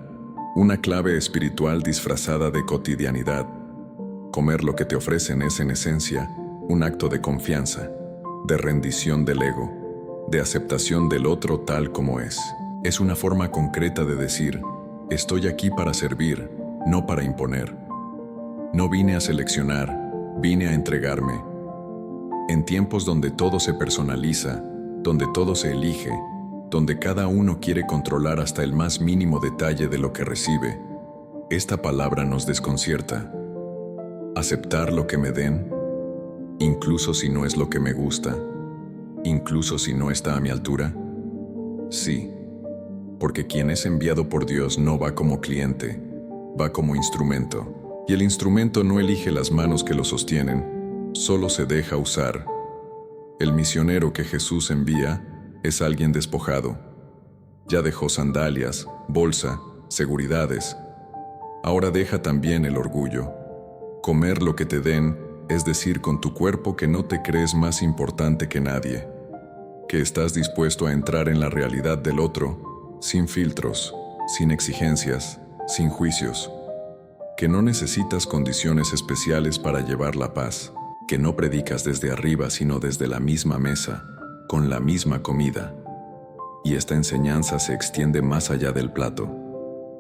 una clave espiritual disfrazada de cotidianidad. Comer lo que te ofrecen es en esencia un acto de confianza, de rendición del ego, de aceptación del otro tal como es. Es una forma concreta de decir: estoy aquí para servir, no para imponer. No vine a seleccionar, vine a entregarme. En tiempos donde todo se personaliza, donde todo se elige, donde cada uno quiere controlar hasta el más mínimo detalle de lo que recibe, esta palabra nos desconcierta. Aceptar lo que me den, incluso si no es lo que me gusta, incluso si no está a mi altura. Sí, porque quien es enviado por Dios no va como cliente, va como instrumento. Y el instrumento no elige las manos que lo sostienen, solo se deja usar. El misionero que Jesús envía es alguien despojado. Ya dejó sandalias, bolsa, seguridades. Ahora deja también el orgullo. Comer lo que te den, es decir, con tu cuerpo que no te crees más importante que nadie, que estás dispuesto a entrar en la realidad del otro, sin filtros, sin exigencias, sin juicios, que no necesitas condiciones especiales para llevar la paz, que no predicas desde arriba sino desde la misma mesa, con la misma comida. Y esta enseñanza se extiende más allá del plato.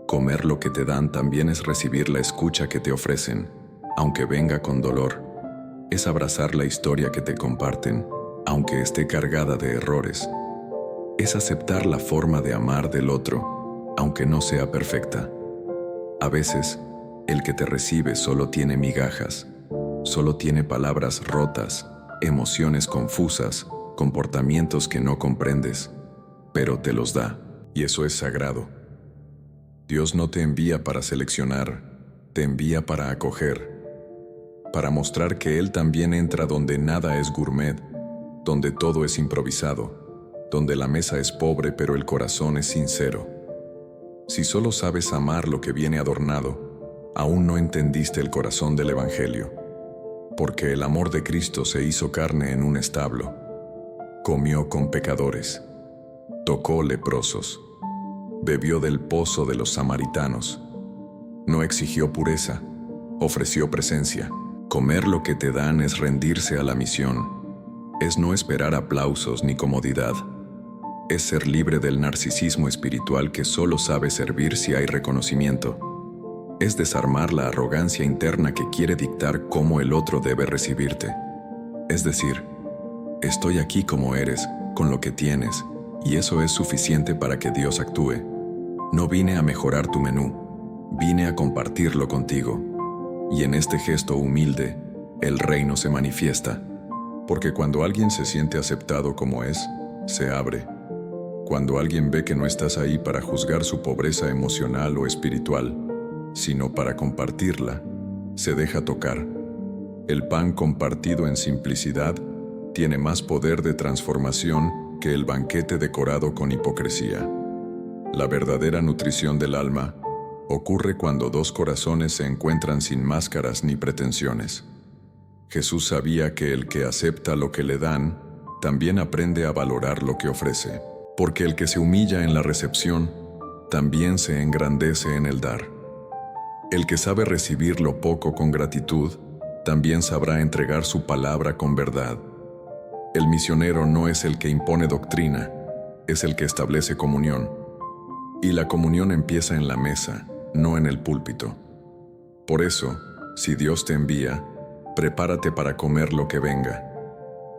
Comer lo que te dan también es recibir la escucha que te ofrecen, aunque venga con dolor. Es abrazar la historia que te comparten, aunque esté cargada de errores. Es aceptar la forma de amar del otro, aunque no sea perfecta. A veces, el que te recibe solo tiene migajas, solo tiene palabras rotas, emociones confusas, comportamientos que no comprendes, pero te los da, y eso es sagrado. Dios no te envía para seleccionar, te envía para acoger, para mostrar que Él también entra donde nada es gourmet, donde todo es improvisado, donde la mesa es pobre pero el corazón es sincero. Si solo sabes amar lo que viene adornado, aún no entendiste el corazón del Evangelio. Porque el amor de Cristo se hizo carne en un establo, comió con pecadores, tocó leprosos, bebió del pozo de los samaritanos, no exigió pureza, ofreció presencia. Comer lo que te dan es rendirse a la misión, es no esperar aplausos ni comodidad, es ser libre del narcisismo espiritual que solo sabe servir si hay reconocimiento. Es desarmar la arrogancia interna que quiere dictar cómo el otro debe recibirte. Es decir, estoy aquí como eres, con lo que tienes, y eso es suficiente para que Dios actúe. No vine a mejorar tu menú, vine a compartirlo contigo. Y en este gesto humilde, el reino se manifiesta. Porque cuando alguien se siente aceptado como es, se abre. Cuando alguien ve que no estás ahí para juzgar su pobreza emocional o espiritual, sino para compartirla, se deja tocar. El pan compartido en simplicidad tiene más poder de transformación que el banquete decorado con hipocresía. La verdadera nutrición del alma ocurre cuando dos corazones se encuentran sin máscaras ni pretensiones. Jesús sabía que el que acepta lo que le dan, también aprende a valorar lo que ofrece, porque el que se humilla en la recepción, también se engrandece en el dar. El que sabe recibir lo poco con gratitud, también sabrá entregar su palabra con verdad. El misionero no es el que impone doctrina, es el que establece comunión. Y la comunión empieza en la mesa, no en el púlpito. Por eso, si Dios te envía, prepárate para comer lo que venga.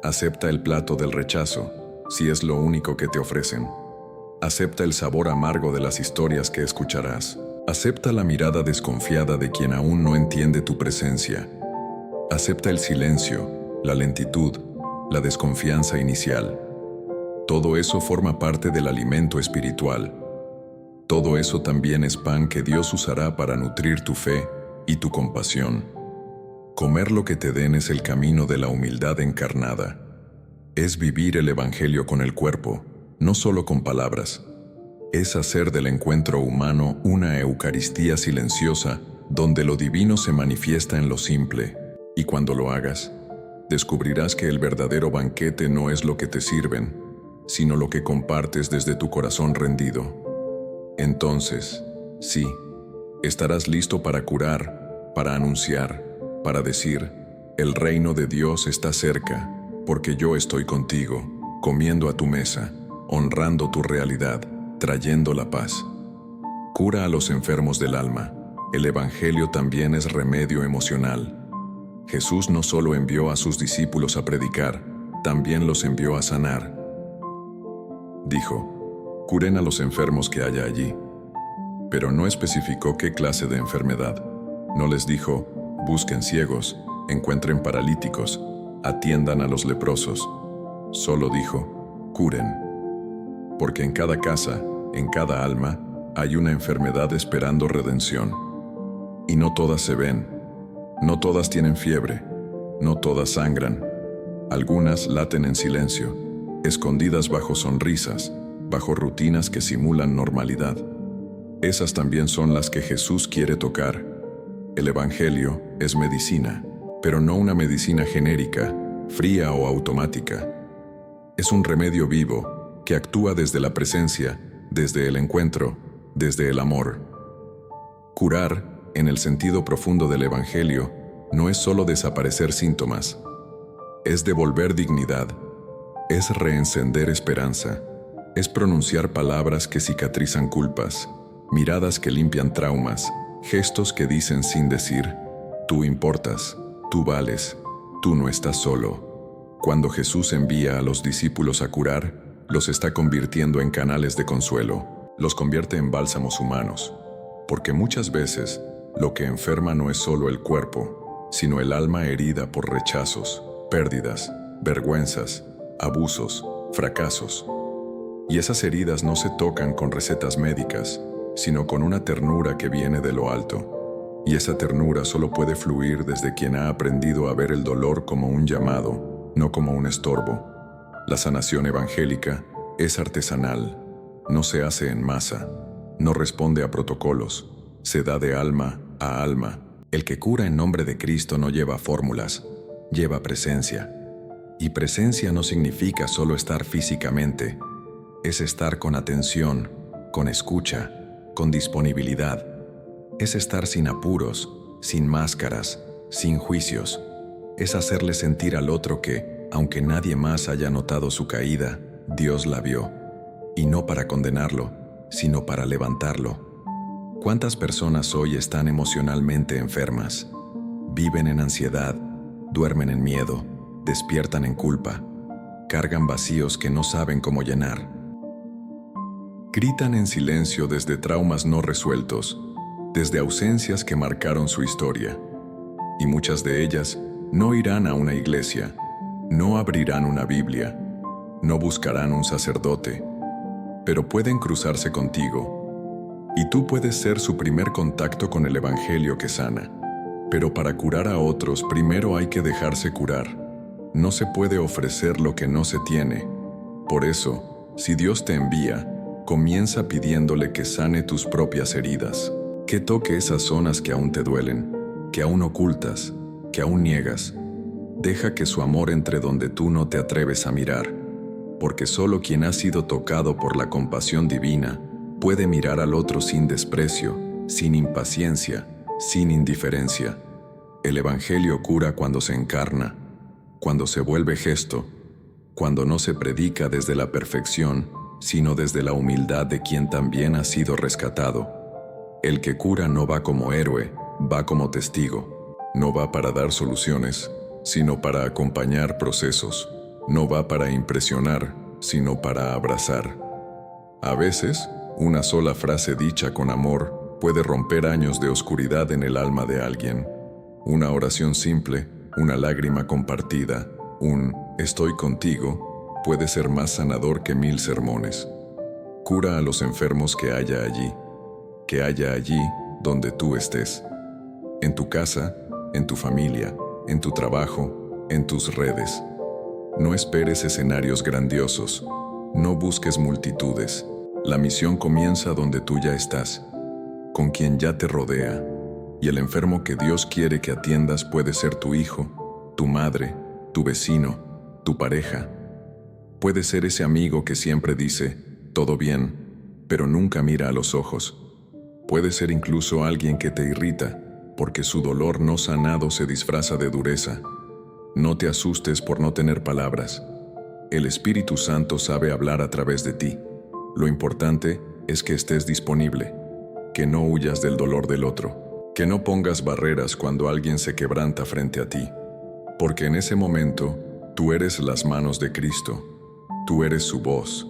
Acepta el plato del rechazo, si es lo único que te ofrecen. Acepta el sabor amargo de las historias que escucharás. Acepta la mirada desconfiada de quien aún no entiende tu presencia. Acepta el silencio, la lentitud, la desconfianza inicial. Todo eso forma parte del alimento espiritual. Todo eso también es pan que Dios usará para nutrir tu fe y tu compasión. Comer lo que te den es el camino de la humildad encarnada. Es vivir el Evangelio con el cuerpo, no solo con palabras. Es hacer del encuentro humano una Eucaristía silenciosa donde lo divino se manifiesta en lo simple. Y cuando lo hagas, descubrirás que el verdadero banquete no es lo que te sirven, sino lo que compartes desde tu corazón rendido. Entonces, sí, estarás listo para curar, para anunciar, para decir, el reino de Dios está cerca, porque yo estoy contigo, comiendo a tu mesa, honrando tu realidad, trayendo la paz. Cura a los enfermos del alma. El Evangelio también es remedio emocional. Jesús no solo envió a sus discípulos a predicar, también los envió a sanar. Dijo, curen a los enfermos que haya allí. Pero no especificó qué clase de enfermedad. No les dijo, busquen ciegos, encuentren paralíticos, atiendan a los leprosos. Solo dijo, curen. Porque en cada casa, en cada alma, hay una enfermedad esperando redención. Y no todas se ven, no todas tienen fiebre, no todas sangran. Algunas laten en silencio, escondidas bajo sonrisas, bajo rutinas que simulan normalidad. Esas también son las que Jesús quiere tocar. El Evangelio es medicina, pero no una medicina genérica, fría o automática. Es un remedio vivo que actúa desde la presencia, desde el encuentro, desde el amor. Curar, en el sentido profundo del Evangelio, no es solo desaparecer síntomas, es devolver dignidad, es reencender esperanza, es pronunciar palabras que cicatrizan culpas, miradas que limpian traumas, gestos que dicen sin decir, tú importas, tú vales, tú no estás solo. Cuando Jesús envía a los discípulos a curar, los está convirtiendo en canales de consuelo, los convierte en bálsamos humanos, porque muchas veces lo que enferma no es solo el cuerpo, sino el alma herida por rechazos, pérdidas, vergüenzas, abusos, fracasos. Y esas heridas no se tocan con recetas médicas, sino con una ternura que viene de lo alto. Y esa ternura solo puede fluir desde quien ha aprendido a ver el dolor como un llamado, no como un estorbo. La sanación evangélica es artesanal, no se hace en masa, no responde a protocolos, se da de alma a alma. El que cura en nombre de Cristo no lleva fórmulas, lleva presencia. Y presencia no significa solo estar físicamente, es estar con atención, con escucha, con disponibilidad. Es estar sin apuros, sin máscaras, sin juicios. Es hacerle sentir al otro que, aunque nadie más haya notado su caída, Dios la vio. Y no para condenarlo, sino para levantarlo. ¿Cuántas personas hoy están emocionalmente enfermas? Viven en ansiedad, duermen en miedo, despiertan en culpa, cargan vacíos que no saben cómo llenar. Gritan en silencio desde traumas no resueltos, desde ausencias que marcaron su historia. Y muchas de ellas no irán a una iglesia, no abrirán una Biblia, no buscarán un sacerdote, pero pueden cruzarse contigo. Y tú puedes ser su primer contacto con el Evangelio que sana. Pero para curar a otros, primero hay que dejarse curar. No se puede ofrecer lo que no se tiene. Por eso, si Dios te envía, comienza pidiéndole que sane tus propias heridas, que toque esas zonas que aún te duelen, que aún ocultas, que aún niegas. Deja que su amor entre donde tú no te atreves a mirar, porque solo quien ha sido tocado por la compasión divina puede mirar al otro sin desprecio, sin impaciencia, sin indiferencia. El Evangelio cura cuando se encarna, cuando se vuelve gesto, cuando no se predica desde la perfección, sino desde la humildad de quien también ha sido rescatado. El que cura no va como héroe, va como testigo. No va para dar soluciones, sino para acompañar procesos. No va para impresionar, sino para abrazar. A veces, una sola frase dicha con amor puede romper años de oscuridad en el alma de alguien. Una oración simple, una lágrima compartida, un «estoy contigo» puede ser más sanador que 1000 sermones. Cura a los enfermos que haya allí donde tú estés. En tu casa, en tu familia, en tu trabajo, en tus redes. No esperes escenarios grandiosos, no busques multitudes. La misión comienza donde tú ya estás, con quien ya te rodea, y el enfermo que Dios quiere que atiendas puede ser tu hijo, tu madre, tu vecino, tu pareja. Puede ser ese amigo que siempre dice, todo bien, pero nunca mira a los ojos. Puede ser incluso alguien que te irrita, porque su dolor no sanado se disfraza de dureza. No te asustes por no tener palabras. El Espíritu Santo sabe hablar a través de ti. Lo importante es que estés disponible, que no huyas del dolor del otro, que no pongas barreras cuando alguien se quebranta frente a ti, porque en ese momento tú eres las manos de Cristo, tú eres su voz,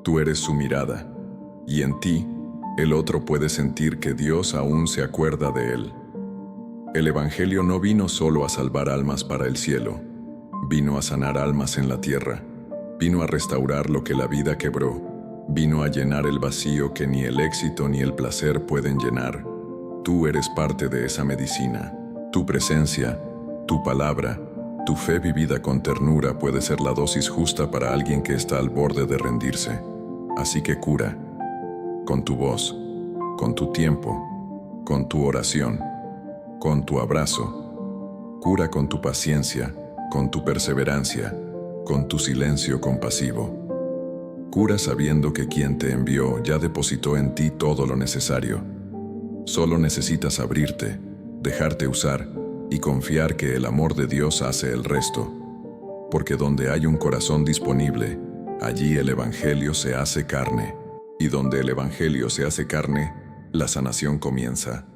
tú eres su mirada, y en ti el otro puede sentir que Dios aún se acuerda de él. El Evangelio no vino solo a salvar almas para el cielo, vino a sanar almas en la tierra, vino a restaurar lo que la vida quebró, vino a llenar el vacío que ni el éxito ni el placer pueden llenar. Tú eres parte de esa medicina. Tu presencia, tu palabra, tu fe vivida con ternura puede ser la dosis justa para alguien que está al borde de rendirse. Así que cura, con tu voz, con tu tiempo, con tu oración, con tu abrazo. Cura con tu paciencia, con tu perseverancia, con tu silencio compasivo. Cura sabiendo que quien te envió ya depositó en ti todo lo necesario. Solo necesitas abrirte, dejarte usar y confiar que el amor de Dios hace el resto. Porque donde hay un corazón disponible, allí el Evangelio se hace carne. Y donde el Evangelio se hace carne, la sanación comienza.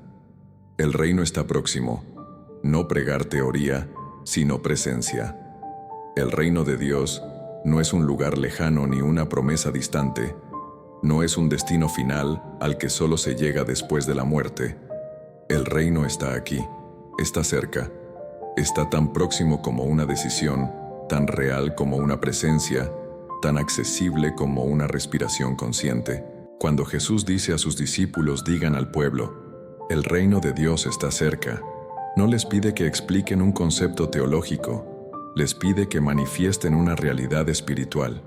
El reino está próximo. No pregar teoría, sino presencia. El reino de Dios no es un lugar lejano ni una promesa distante. No es un destino final al que solo se llega después de la muerte. El reino está aquí, está cerca, está tan próximo como una decisión, tan real como una presencia, tan accesible como una respiración consciente. Cuando Jesús dice a sus discípulos digan al pueblo, el reino de Dios está cerca, no les pide que expliquen un concepto teológico, les pide que manifiesten una realidad espiritual,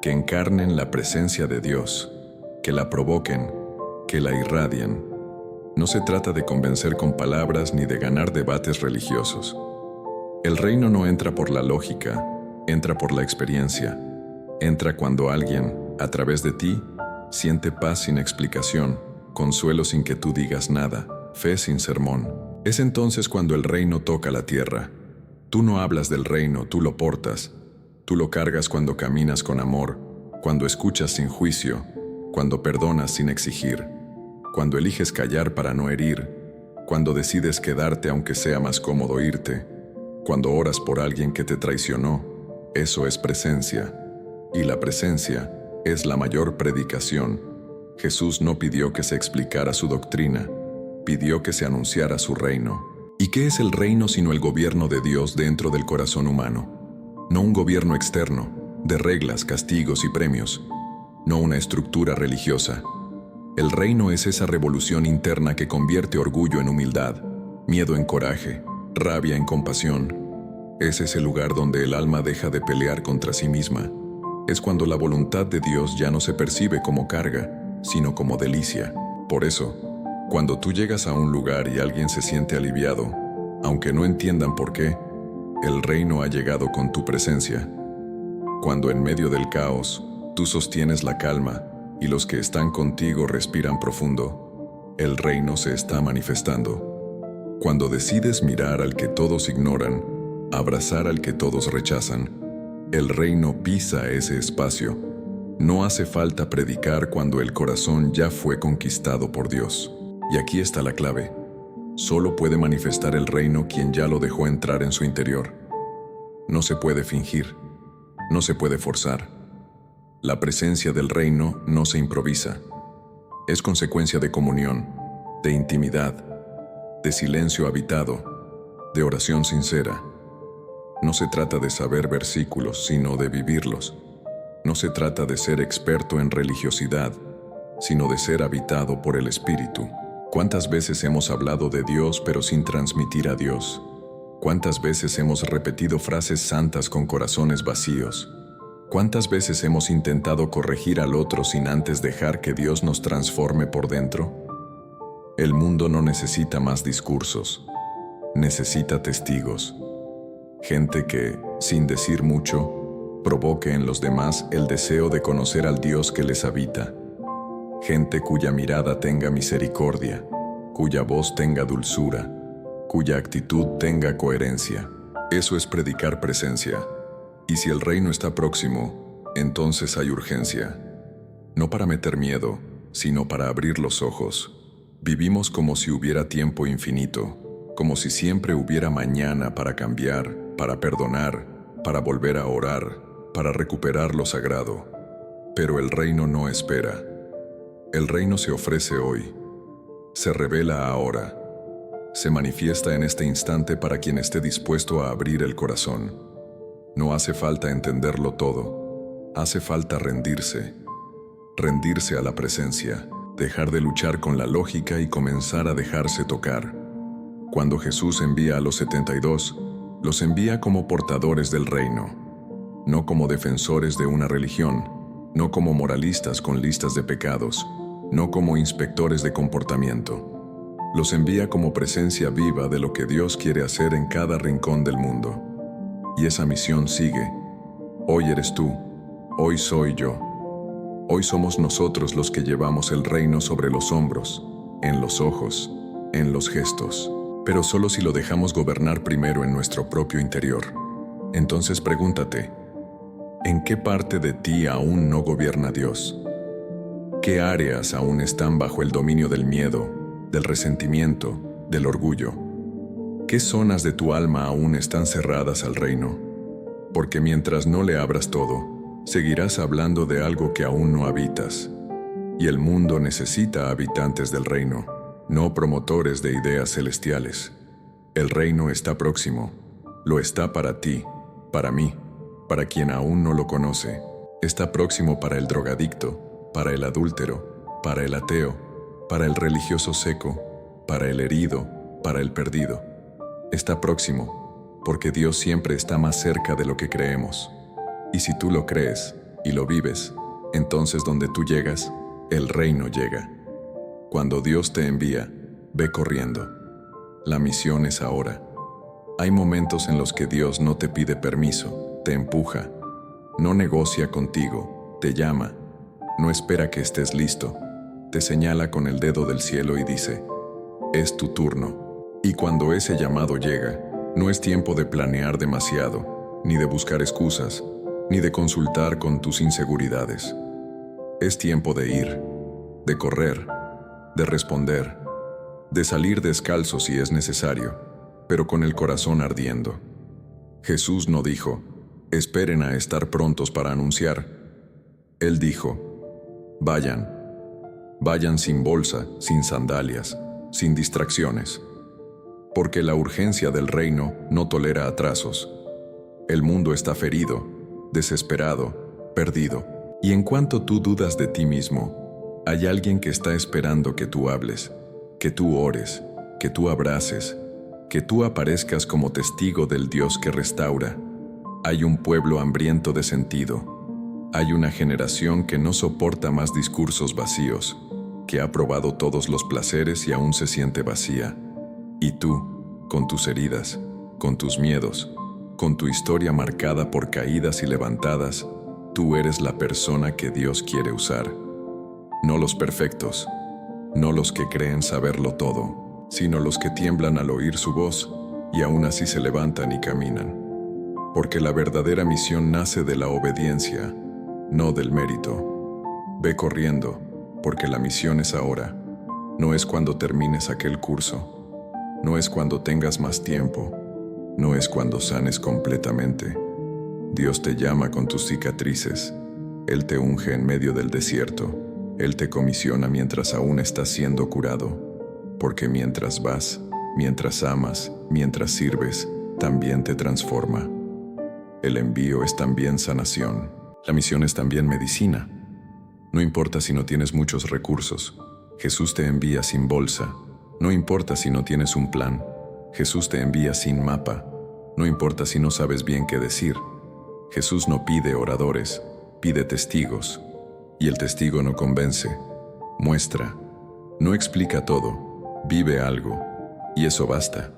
que encarnen la presencia de Dios, que la provoquen, que la irradien. No se trata de convencer con palabras ni de ganar debates religiosos. El reino no entra por la lógica, entra por la experiencia. Entra cuando alguien, a través de ti, siente paz sin explicación, consuelo sin que tú digas nada, fe sin sermón. Es entonces cuando el reino toca la tierra. Tú no hablas del reino, tú lo portas. Tú lo cargas cuando caminas con amor, cuando escuchas sin juicio, cuando perdonas sin exigir, cuando eliges callar para no herir, cuando decides quedarte aunque sea más cómodo irte, cuando oras por alguien que te traicionó. Eso es presencia. Y la presencia es la mayor predicación. Jesús no pidió que se explicara su doctrina, pidió que se anunciara su reino. ¿Y qué es el reino sino el gobierno de Dios dentro del corazón humano? No un gobierno externo, de reglas, castigos y premios. No una estructura religiosa. El reino es esa revolución interna que convierte orgullo en humildad, miedo en coraje, rabia en compasión. Es ese lugar donde el alma deja de pelear contra sí misma. Es cuando la voluntad de Dios ya no se percibe como carga, sino como delicia. Por eso, cuando tú llegas a un lugar y alguien se siente aliviado, aunque no entiendan por qué, el reino ha llegado con tu presencia. Cuando en medio del caos, tú sostienes la calma y los que están contigo respiran profundo, el reino se está manifestando. Cuando decides mirar al que todos ignoran, abrazar al que todos rechazan, el reino pisa ese espacio. No hace falta predicar cuando el corazón ya fue conquistado por Dios. Y aquí está la clave. Solo puede manifestar el reino quien ya lo dejó entrar en su interior. No se puede fingir, no se puede forzar. La presencia del reino no se improvisa. Es consecuencia de comunión, de intimidad, de silencio habitado, de oración sincera. No se trata de saber versículos, sino de vivirlos. No se trata de ser experto en religiosidad, sino de ser habitado por el Espíritu. ¿Cuántas veces hemos hablado de Dios pero sin transmitir a Dios? ¿Cuántas veces hemos repetido frases santas con corazones vacíos? ¿Cuántas veces hemos intentado corregir al otro sin antes dejar que Dios nos transforme por dentro? El mundo no necesita más discursos, necesita testigos. Gente que, sin decir mucho, provoque en los demás el deseo de conocer al Dios que les habita. Gente cuya mirada tenga misericordia, cuya voz tenga dulzura, cuya actitud tenga coherencia. Eso es predicar presencia. Y si el reino está próximo, entonces hay urgencia. No para meter miedo, sino para abrir los ojos. Vivimos como si hubiera tiempo infinito, como si siempre hubiera mañana para cambiar, para perdonar, para volver a orar, para recuperar lo sagrado. Pero el reino no espera. El reino se ofrece hoy, se revela ahora, se manifiesta en este instante para quien esté dispuesto a abrir el corazón. No hace falta entenderlo todo, hace falta rendirse a la presencia, dejar de luchar con la lógica y comenzar a dejarse tocar. Cuando Jesús envía a los 72, los envía como portadores del reino, no como defensores de una religión, no como moralistas con listas de pecados, no como inspectores de comportamiento. Los envía como presencia viva de lo que Dios quiere hacer en cada rincón del mundo. Y esa misión sigue. Hoy eres tú, hoy soy yo. Hoy somos nosotros los que llevamos el reino sobre los hombros, en los ojos, en los gestos. Pero solo si lo dejamos gobernar primero en nuestro propio interior. Entonces pregúntate, ¿en qué parte de ti aún no gobierna Dios? ¿Qué áreas aún están bajo el dominio del miedo, del resentimiento, del orgullo? ¿Qué zonas de tu alma aún están cerradas al reino? Porque mientras no le abras todo, seguirás hablando de algo que aún no habitas. Y el mundo necesita habitantes del reino, no promotores de ideas celestiales. El reino está próximo, lo está para ti, para mí, para quien aún no lo conoce. Está próximo para el drogadicto, para el adúltero, para el ateo, para el religioso seco, para el herido, para el perdido. Está próximo, porque Dios siempre está más cerca de lo que creemos. Y si tú lo crees y lo vives, entonces donde tú llegas, el reino llega. Cuando Dios te envía, ve corriendo. La misión es ahora. Hay momentos en los que Dios no te pide permiso, te empuja, no negocia contigo, te llama, no espera que estés listo, te señala con el dedo del cielo y dice, es tu turno. Y cuando ese llamado llega, no es tiempo de planear demasiado, ni de buscar excusas, ni de consultar con tus inseguridades. Es tiempo de ir, de correr, de responder, de salir descalzo si es necesario, pero con el corazón ardiendo. Jesús no dijo, esperen a estar prontos para anunciar. Él dijo, vayan sin bolsa, sin sandalias, sin distracciones, porque la urgencia del reino no tolera atrasos. El mundo está ferido, desesperado, perdido, y en cuanto tú dudas de ti mismo, hay alguien que está esperando que tú hables, que tú ores, que tú abraces, que tú aparezcas como testigo del Dios que restaura. Hay un pueblo hambriento de sentido. Hay una generación que no soporta más discursos vacíos, que ha probado todos los placeres y aún se siente vacía. Y tú, con tus heridas, con tus miedos, con tu historia marcada por caídas y levantadas, tú eres la persona que Dios quiere usar. No los perfectos, no los que creen saberlo todo, sino los que tiemblan al oír su voz y aún así se levantan y caminan. Porque la verdadera misión nace de la obediencia, no del mérito. Ve corriendo, porque la misión es ahora. No es cuando termines aquel curso. No es cuando tengas más tiempo. No es cuando sanes completamente. Dios te llama con tus cicatrices. Él te unge en medio del desierto. Él te comisiona mientras aún estás siendo curado. Porque mientras vas, mientras amas, mientras sirves, también te transforma. El envío es también sanación. La misión es también medicina. No importa si no tienes muchos recursos. Jesús te envía sin bolsa. No importa si no tienes un plan. Jesús te envía sin mapa. No importa si no sabes bien qué decir. Jesús no pide oradores, pide testigos. Y el testigo no convence, muestra. No explica todo, vive algo. Y eso basta.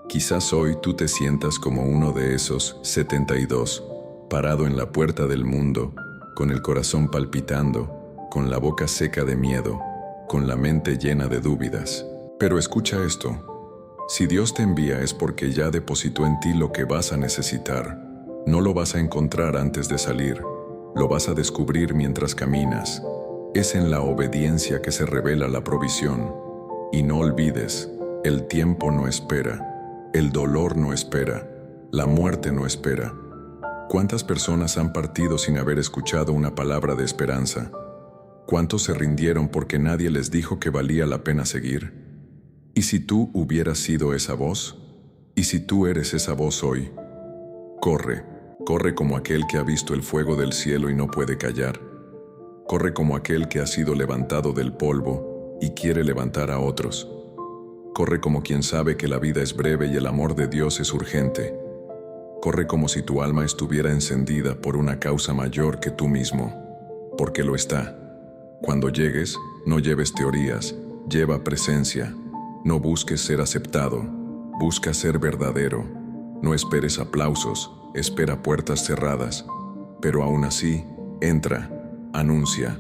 Quizás hoy tú te sientas como uno de esos 72, parado en la puerta del mundo, con el corazón palpitando, con la boca seca de miedo, con la mente llena de dúvidas. Pero escucha esto. Si Dios te envía es porque ya depositó en ti lo que vas a necesitar. No lo vas a encontrar antes de salir. Lo vas a descubrir mientras caminas. Es en la obediencia que se revela la provisión. Y no olvides, el tiempo no espera. El dolor no espera. La muerte no espera. ¿Cuántas personas han partido sin haber escuchado una palabra de esperanza? ¿Cuántos se rindieron porque nadie les dijo que valía la pena seguir? ¿Y si tú hubieras sido esa voz? ¿Y si tú eres esa voz hoy? Corre, corre como aquel que ha visto el fuego del cielo y no puede callar. Corre como aquel que ha sido levantado del polvo y quiere levantar a otros. Corre como quien sabe que la vida es breve y el amor de Dios es urgente. Corre como si tu alma estuviera encendida por una causa mayor que tú mismo, porque lo está. Cuando llegues, no lleves teorías, lleva presencia. No busques ser aceptado, busca ser verdadero. No esperes aplausos, espera puertas cerradas. Pero aún así, entra, anuncia,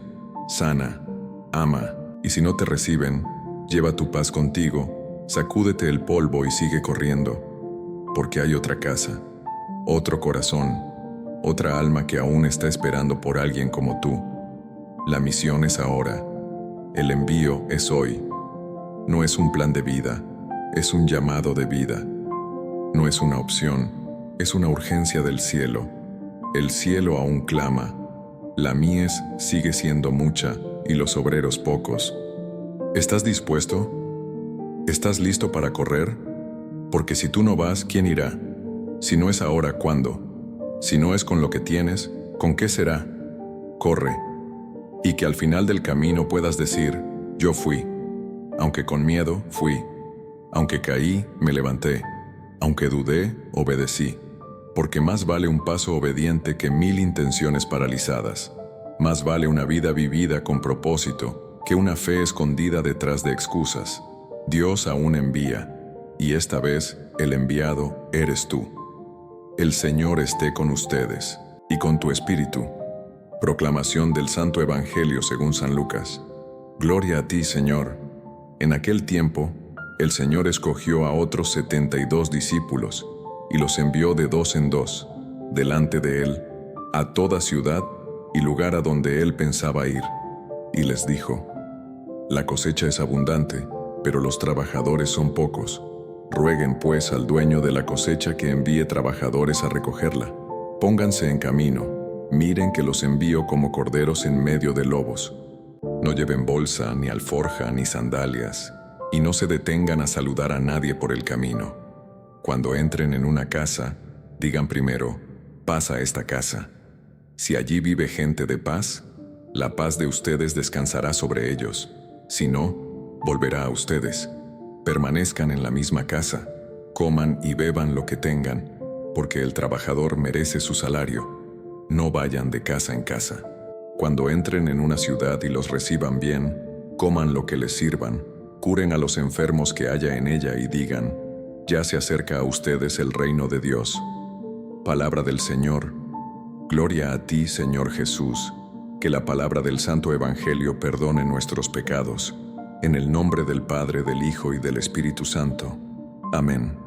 sana, ama. Y si no te reciben, lleva tu paz contigo, sacúdete el polvo y sigue corriendo. Porque hay otra casa, otro corazón, otra alma que aún está esperando por alguien como tú. La misión es ahora. El envío es hoy. No es un plan de vida, es un llamado de vida. No es una opción, es una urgencia del cielo. El cielo aún clama. La mies sigue siendo mucha y los obreros pocos. ¿Estás dispuesto? ¿Estás listo para correr? Porque si tú no vas, ¿quién irá? Si no es ahora, ¿cuándo? Si no es con lo que tienes, ¿con qué será? Corre. Y que al final del camino puedas decir, yo fui. Aunque con miedo, fui. Aunque caí, me levanté. Aunque dudé, obedecí. Porque más vale un paso obediente que 1000 intenciones paralizadas. Más vale una vida vivida con propósito que una fe escondida detrás de excusas. Dios aún envía, y esta vez el enviado eres tú. El Señor esté con ustedes, y con tu espíritu. Proclamación del Santo Evangelio según San Lucas. Gloria a ti, Señor. En aquel tiempo, el Señor escogió a otros 72 discípulos y los envió de 2 en 2, delante de Él, a toda ciudad y lugar a donde Él pensaba ir. Y les dijo, la cosecha es abundante, pero los trabajadores son pocos. Rueguen pues al dueño de la cosecha que envíe trabajadores a recogerla. Pónganse en camino, miren que los envío como corderos en medio de lobos. No lleven bolsa, ni alforja, ni sandalias, y no se detengan a saludar a nadie por el camino. Cuando entren en una casa, digan primero, paz a esta casa. Si allí vive gente de paz, la paz de ustedes descansará sobre ellos. Si no, volverá a ustedes. Permanezcan en la misma casa, coman y beban lo que tengan, porque el trabajador merece su salario. No vayan de casa en casa. Cuando entren en una ciudad y los reciban bien, coman lo que les sirvan, curen a los enfermos que haya en ella y digan, ya se acerca a ustedes el reino de Dios. Palabra del Señor. Gloria a ti, Señor Jesús. Que la palabra del Santo Evangelio perdone nuestros pecados. En el nombre del Padre, del Hijo y del Espíritu Santo. Amén.